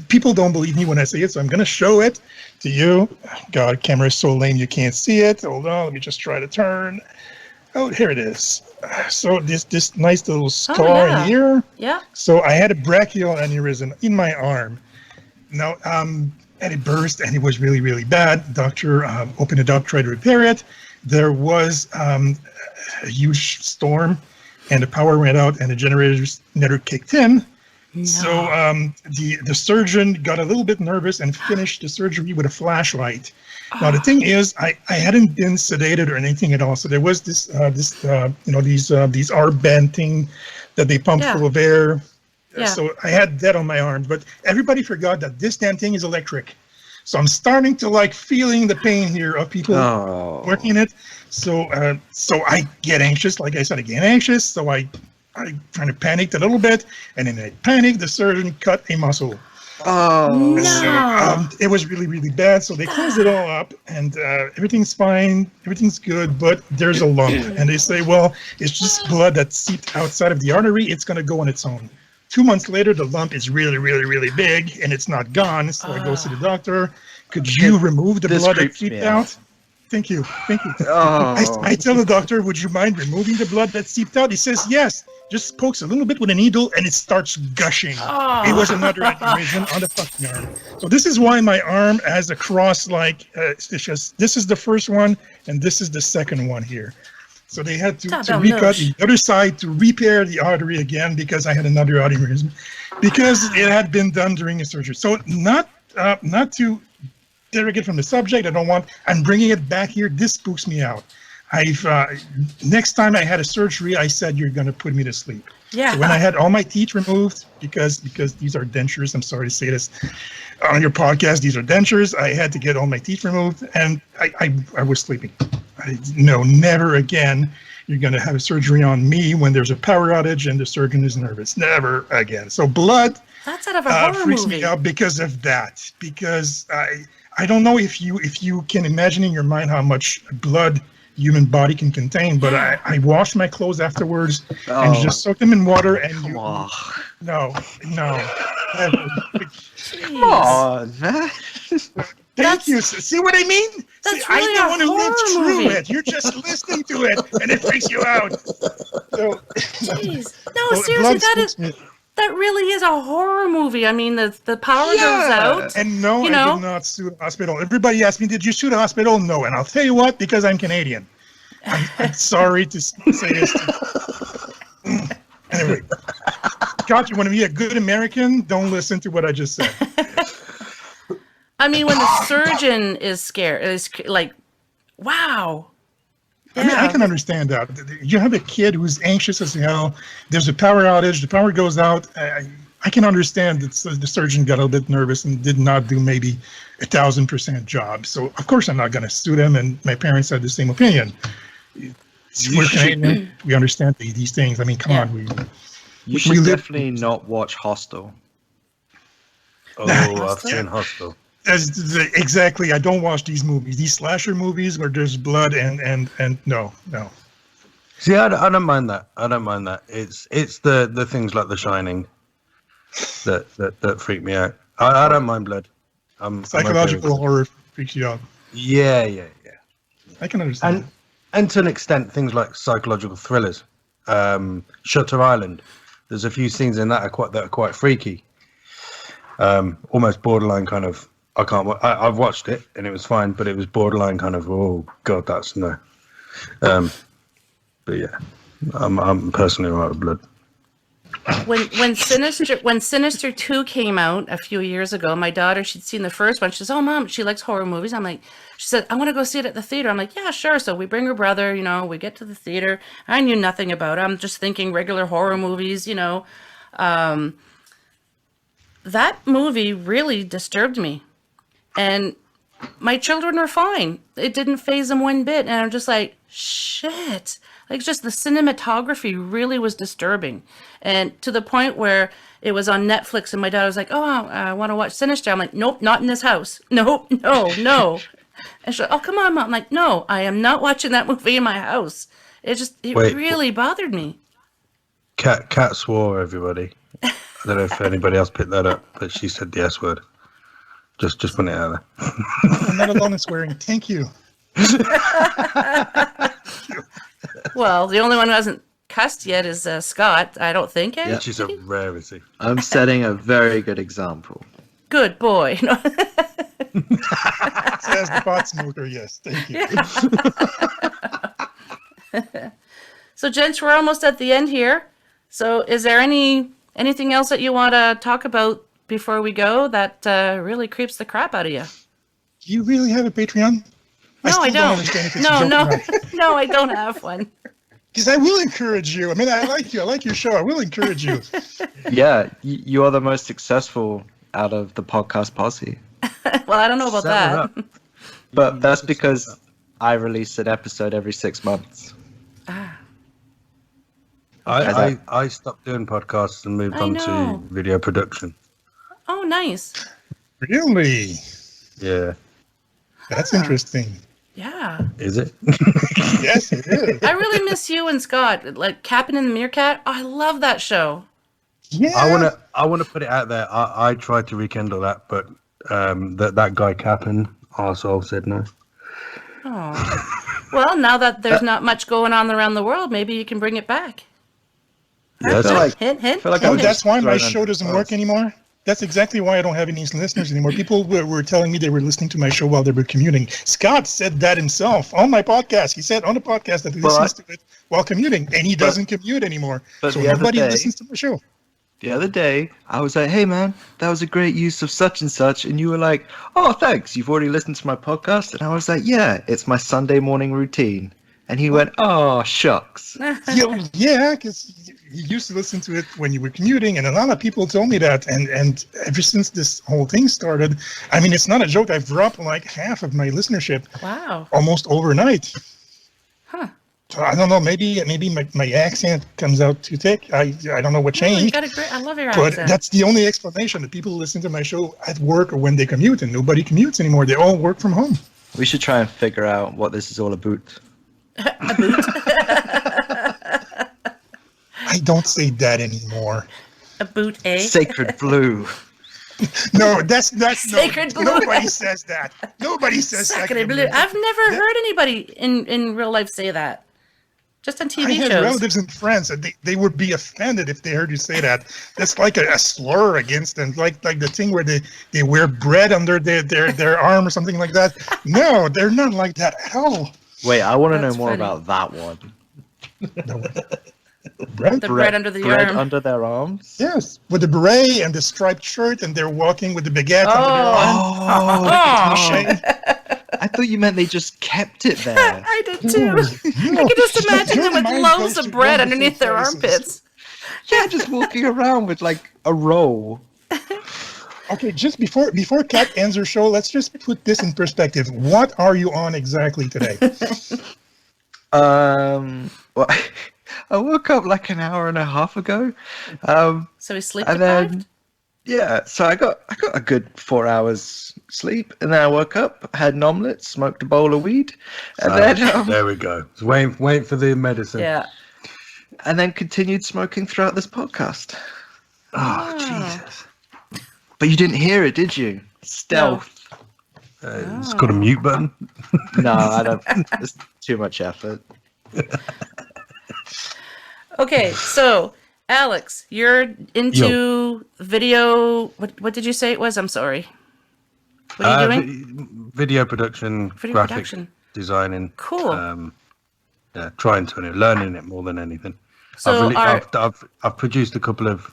S5: people don't believe me when I say it, so I'm gonna show it to you. God, camera is so lame you can't see it. Hold on, let me just try to turn. Oh, here it is. So this nice little scar in here.
S3: Yeah.
S5: So I had a brachial aneurysm in my arm. Now, and it burst, and it was really, really bad. Doctor opened it up, tried to repair it. There was a huge storm, and the power went out, and the generators never kicked in. No. So the surgeon got a little bit nervous and finished the surgery with a flashlight. Now the thing is, I hadn't been sedated or anything at all. So there was these R-band thing that they pump full of air. Yeah. So I had that on my arm, but everybody forgot that this damn thing is electric. So I'm starting to feeling the pain here of people working it. So I get anxious. Like I said, I get anxious. So I kind of panicked a little bit, and in a panic, the surgeon cut a muscle.
S3: No.
S5: So it was really, really bad. So they closed it all up, and everything's fine, everything's good, but there's a lump. And they say, well, it's just blood that seeped outside of the artery. It's going to go on its own. 2 months later, the lump is really, really, really big, and it's not gone. So I go see the doctor. Could you remove the blood that seeped out? Thank you. I tell the doctor, would you mind removing the blood that seeped out? He says, yes. Just pokes a little bit with a needle, and it starts gushing. It was another aneurysm on the fucking arm. So this is why my arm has a cross-like stitches. This is the first one, and this is the second one here. So they had to recut the other side to repair the artery again because I had another aneurysm, because it had been done during a surgery. So not to derogate from the subject. I'm bringing it back here. This spooks me out. Next time I had a surgery, I said, you're going to put me to sleep.
S3: Yeah.
S5: So when I had all my teeth removed, because these are dentures, I'm sorry to say this on your podcast, these are dentures. I had to get all my teeth removed, and I was sleeping. No, never again. You're going to have a surgery on me when there's a power outage and the surgeon is nervous. Never again. So blood
S3: That's out of a horror
S5: freaks
S3: movie.
S5: me out because of that. Because I don't know if you can imagine in your mind how much blood human body can contain, but I washed my clothes afterwards and just soaked them in water and no.
S4: Come on, man.
S5: Thank you. See what I mean?
S3: That's
S5: See,
S3: really
S5: I don't
S3: a
S5: want to live
S3: horror
S5: through
S3: movie.
S5: it. You're just listening to it, and it freaks you out. So,
S3: Jeez. No,
S5: well,
S3: seriously,
S5: blood
S3: that really is a horror movie. I mean, the power goes out.
S5: And no,
S3: you know?
S5: I did not sue the hospital. Everybody asked me, did you sue the hospital? No. And I'll tell you what, because I'm Canadian. I'm sorry to say this. Anyway, Scott, you want to be a good American? Don't listen to what I just said.
S3: I mean, when the surgeon is scared, is like, wow.
S5: I mean, I can understand that. You have a kid who's anxious as hell. There's a power outage. The power goes out. I can understand that the surgeon got a little bit nervous and did not do maybe 1,000% job. So, of course, I'm not going to sue them. And my parents had the same opinion. We're Canadian. We understand these things. I mean, come on.
S4: You should definitely not watch Hostel.
S6: Oh, I've seen Hostel.
S5: Exactly. I don't watch these movies. These slasher movies where there's blood and no.
S6: See, I don't mind that. I don't mind that. It's the things like The Shining that freak me out. I don't mind blood.
S5: Psychological horror freaks you out.
S6: Yeah.
S5: I can understand.
S6: And to an extent, things like psychological thrillers. Shutter Island. There's a few scenes in that are quite freaky. Almost borderline kind of. I've watched it and it was fine, but it was borderline kind of. Oh God, that's no. But yeah, I'm personally alright with blood.
S3: When Sinister 2 came out a few years ago, my daughter, she'd seen the first one. She says, "Oh, Mom, she likes horror movies." She said, "I want to go see it at the theater." I'm like, "Yeah, sure." So we bring her brother, we get to the theater. I knew nothing about it. I'm just thinking regular horror movies, That movie really disturbed me. And my children were fine. It didn't faze them one bit. And I'm just like, shit. Like, just the cinematography really was disturbing. And to the point where it was on Netflix and my dad was like, "Oh, I want to watch Sinister." I'm like, "Nope, not in this house. Nope, no. And she's like, "Oh, come on, Mom." I'm like, "No, I am not watching that movie in my house." It really bothered me.
S6: Cat swore, everybody. I don't know if anybody else picked that up, but she said the S word. Just putting it out there.
S5: I'm not alone in swearing. Thank you.
S3: Well, the only one who hasn't cussed yet is Scott, I don't think.
S4: Yeah.
S6: She's a rarity.
S4: I'm setting a very good example.
S3: Good boy.
S5: Says the pot smoker. Yes, thank you.
S3: So, gents, we're almost at the end here. So, is there anything else that you want to talk about before we go that really creeps the crap out of you?
S5: Do you really have a Patreon?
S3: No, I don't.
S5: Understand if it's a joke or not.
S3: No, I don't have one.
S5: Because I will encourage you. I mean, I like you. I like your show. I will encourage you.
S4: Yeah, you are the most successful out of the Podcast Posse.
S3: Well, I don't know about that.
S4: But that's because I release an episode every 6 months.
S6: I stopped doing podcasts and moved on to video production.
S3: Oh, nice.
S5: Really?
S6: Yeah.
S5: That's interesting.
S3: Yeah.
S6: Is it?
S5: Yes, it is.
S3: I really miss you and Scott. Like Cappan and the Merekat. Oh, I love that show.
S5: Yeah.
S6: I wanna put it out there. I tried to rekindle that, but that guy Cappan arsehole said no.
S3: Oh. Well, now that there's not much going on around the world, maybe you can bring it back.
S6: Yeah,
S4: feel like-
S3: Hint, hint.
S4: feel like
S5: Oh,
S4: I was
S5: that's why my
S4: thrown
S5: show
S4: under
S5: doesn't
S4: the
S5: work
S4: bus.
S5: anymore. That's exactly why I don't have any listeners anymore. People were telling me they were listening to my show while they were commuting. Scott said that himself on my podcast. He said on the podcast that he listens to it while commuting, and he doesn't commute anymore.
S4: but
S5: So
S4: the other
S5: nobody
S4: day-
S5: listens to my show.
S4: The other day, I was like, hey man, that was a great use of such and such. And you were like, oh, thanks. You've already listened to my podcast. And I was like, yeah, it's my Sunday morning routine. And he went, oh, shucks.
S5: Yeah, because you used to listen to it when you were commuting, and a lot of people told me that. And ever since this whole thing started, I mean, it's not a joke. I've dropped like half of my listenership
S3: Wow.
S5: almost overnight.
S3: Huh.
S5: So I don't know. Maybe my accent comes out too thick. I don't know what
S3: Oh, you
S5: changed.
S3: got a great. I love your
S5: But
S3: accent.
S5: that's the only explanation. That people listen to my show at work or when they commute, and nobody commutes anymore. They all work from home.
S4: We should try and figure out what this is all about.
S3: A boot.
S5: I don't say that anymore.
S3: A boot, eh?
S4: Sacred Blue.
S5: No, that's
S3: Sacred
S5: no,
S3: Blue.
S5: nobody says that. Nobody says
S3: Sacre
S5: Sacred
S3: bleu.
S5: Blue.
S3: I've never heard anybody in real life say that. Just on TV
S5: I have
S3: shows.
S5: relatives in France, and they would be offended if they heard you say that. That's like a slur against them, like the thing where they wear bread under their arm or something like that. No, they're not like that at all.
S4: Wait, I want to know
S3: That's
S4: more
S3: funny.
S4: about that one.
S5: Bread?
S3: The bread under the
S4: bread
S3: arm.
S4: under their arms?
S5: Yes, with the beret and the striped shirt, and they're walking with the baguette under their arm.
S3: Oh.
S4: I thought you meant they just kept it there.
S3: I did too. I could just imagine them with
S5: Your mind
S3: loaves
S5: goes
S3: of
S5: to
S3: bread
S5: wonderful
S3: underneath their
S5: places.
S3: armpits.
S4: Yeah, just walking around with like a roll.
S5: Okay, just before Kat ends her show, let's just put this in perspective. What are you on exactly today?
S4: Well, I woke up like an hour and a half ago.
S3: So he's sleep
S4: And
S3: deprived?
S4: then, yeah, so I got a good 4 hours sleep, and then I woke up, had an omelette, smoked a bowl of weed, and
S6: There we go. Just wait for the medicine.
S3: Yeah.
S4: and then continued smoking throughout this podcast.
S6: Oh, Jesus.
S4: But you didn't hear it, did you? Stealth.
S6: It's got a mute button.
S4: No, I don't. It's too much effort.
S3: Okay, so Alex, you're into video. What did you say it was? I'm sorry. What are you doing?
S6: Video production,
S3: Video
S6: graphic
S3: production.
S6: designing.
S3: Cool.
S6: Yeah, trying to learning it more than anything.
S3: So
S6: I've produced a couple of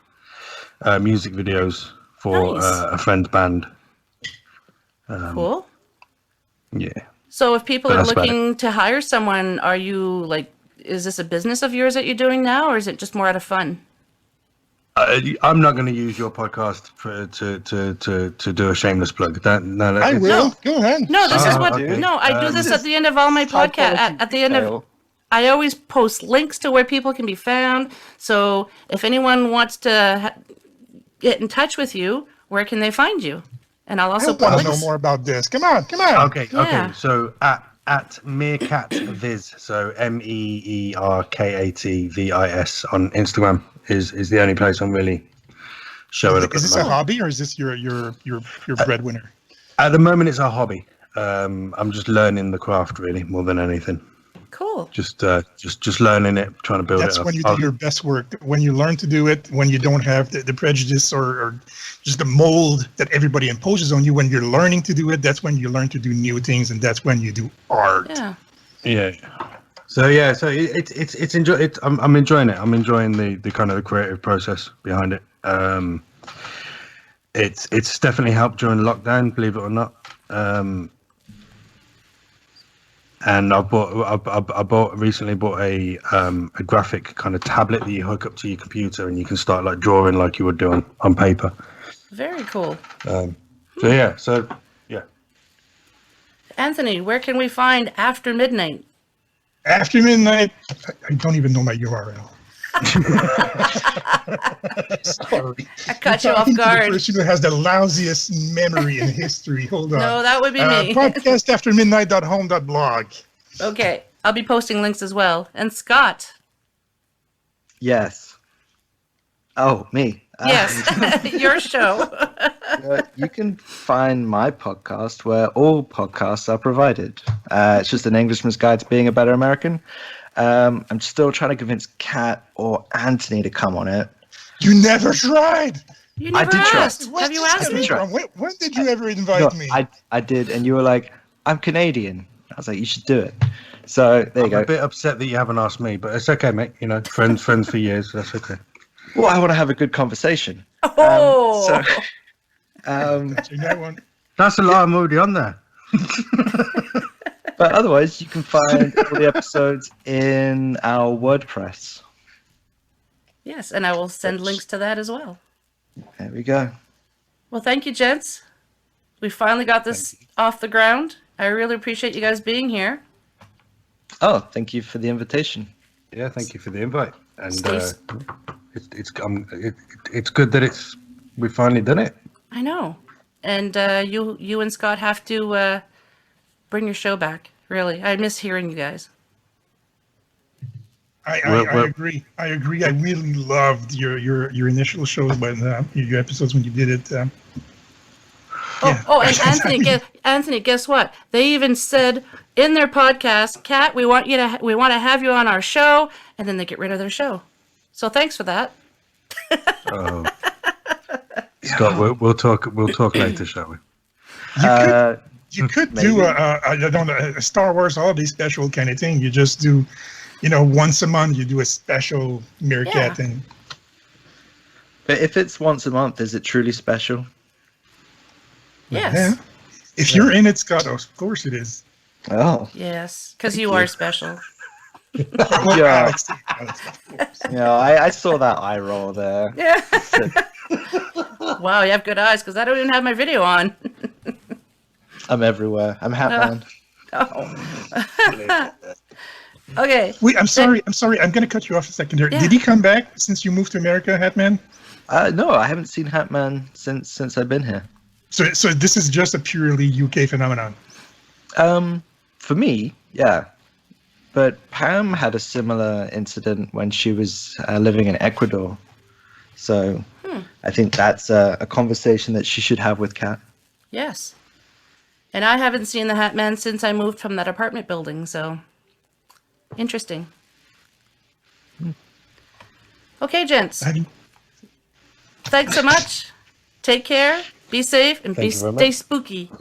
S6: music videos for
S3: Nice.
S6: a friend's band.
S3: Cool.
S6: Yeah.
S3: So if people
S6: But
S3: are
S6: that's about
S3: looking to hire someone, are you like, is this a business of yours that you're doing now, or is it just more out of fun?
S6: I'm not going to use your podcast to do a shameless plug.
S5: I will. Go ahead.
S3: No, this is what.
S6: okay.
S3: No, I do this at the end of all my podcast. At the end of, I always post links to where people can be found. So if anyone wants to get in touch with you, where can they find you? And I'll
S5: I
S3: also
S5: want
S3: put
S5: to know
S3: links.
S5: more about this. Come on.
S6: Okay.
S3: Yeah.
S6: So at Merekat Viz, so MEERKATVIS on Instagram is the only place I'm really showing up.
S5: Is
S6: at
S5: this
S6: the
S5: a
S6: moment.
S5: hobby or is this your breadwinner?
S6: At the moment, it's a hobby. I'm just learning the craft really more than anything.
S3: Cool.
S6: Just learning it, trying to build
S5: That's
S6: it up.
S5: when you do your best work. When you learn to do it, when you don't have the prejudice or just the mold that everybody imposes on you. When you're learning to do it, that's when you learn to do new things, and that's when you do art.
S3: Yeah.
S6: Yeah. So it's enjoy. I'm enjoying it. I'm enjoying the kind of the creative process behind it. It's definitely helped during lockdown, believe it or not. And I recently bought a graphic kind of tablet that you hook up to your computer and you can start like drawing like you would do on paper.
S3: Very cool.
S6: So yeah.
S3: Anthony, where can we find After Midnight?
S5: After midnight, I don't even know my URL. Sorry.
S3: I caught you off
S5: The
S3: guard.
S5: person who has the lousiest memory in history. Hold on.
S3: No, that would be me.
S5: Podcastaftermidnight.home.blog.
S3: Okay, I'll be posting links as well. And Scott.
S4: Yes. Oh, me.
S3: Yes, your show.
S4: You can find my podcast where all podcasts are provided. It's just an Englishman's Guide to Being a Better American. I'm still trying to convince Kat or Anthony to come on it.
S5: You never tried.
S3: You never
S4: did try.
S3: asked. Have you asked me?
S5: When did you ever invite me?
S4: I did, and you were like, I'm Canadian. I was like, you should do it. So there you go.
S6: I'm a bit upset that you haven't asked me, but it's okay, mate. You know, friends for years. That's okay.
S4: Well, I want to have a good conversation.
S3: Oh.
S5: That one.
S6: That's a lot. I'm already on there.
S4: But otherwise, you can find all the episodes in our WordPress.
S3: Yes, and I will send links to that as well.
S4: There we go.
S3: Well, thank you, gents. We finally got this off the ground. I really appreciate you guys being here.
S4: Oh, thank you for the invitation.
S6: Yeah, thank you for the invite. And
S3: Stace.
S6: it's good that we've finally done it.
S3: I know. And you and Scott have to bring your show back. Really, I miss hearing you guys.
S5: I agree. I agree. I really loved your initial shows, but your episodes when you did it. Yeah.
S3: And Anthony, guess what? They even said in their podcast, Kat, we want to have you on our show, and then they get rid of their show. So thanks for that.
S6: Oh. Scott, we'll talk later, shall we?
S5: You could do a Star Wars holiday special kind of thing. You just do, once a month you do a special Merekat thing.
S4: But if it's once a month, is it truly special?
S3: Yes.
S5: Yeah. If you're in it, Scott, of course it is.
S4: Oh.
S3: Yes, because you are special.
S4: Yeah. I saw that eye roll there.
S3: Yeah. Wow, you have good eyes, because I don't even have my video on.
S4: I'm everywhere. I'm Hatman.
S3: Oh. Okay.
S5: Wait, I'm sorry. I'm going to cut you off a second there.
S3: Yeah.
S5: Did he come back since you moved to America, Hatman?
S4: No, I haven't seen Hatman since I've been here.
S5: So this is just a purely UK phenomenon.
S4: For me, yeah. But Pam had a similar incident when she was living in Ecuador. So I think that's a conversation that she should have with Kat.
S3: Yes. And I haven't seen the Hat Man since I moved from that apartment building, so interesting. Okay, gents. Thanks so much. Take care, be safe, and stay spooky.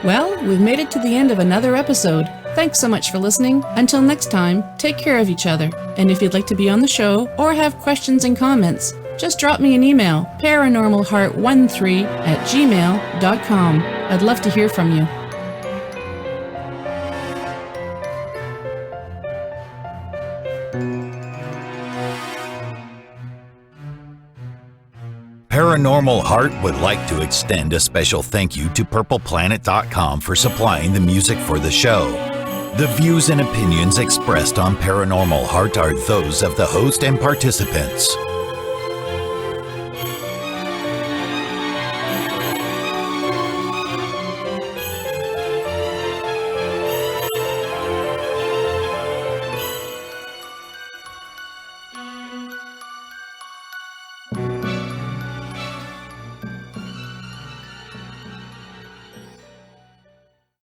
S3: Well, we've made it to the end of another episode. Thanks so much for listening. Until next time, take care of each other. And if you'd like to be on the show or have questions and comments, just drop me an email, paranormalheart13@gmail.com. I'd love to hear from you.
S2: Paranormal Heart would like to extend a special thank you to PurplePlanet.com for supplying the music for the show. The views and opinions expressed on Paranormal Heart are those of the host and participants.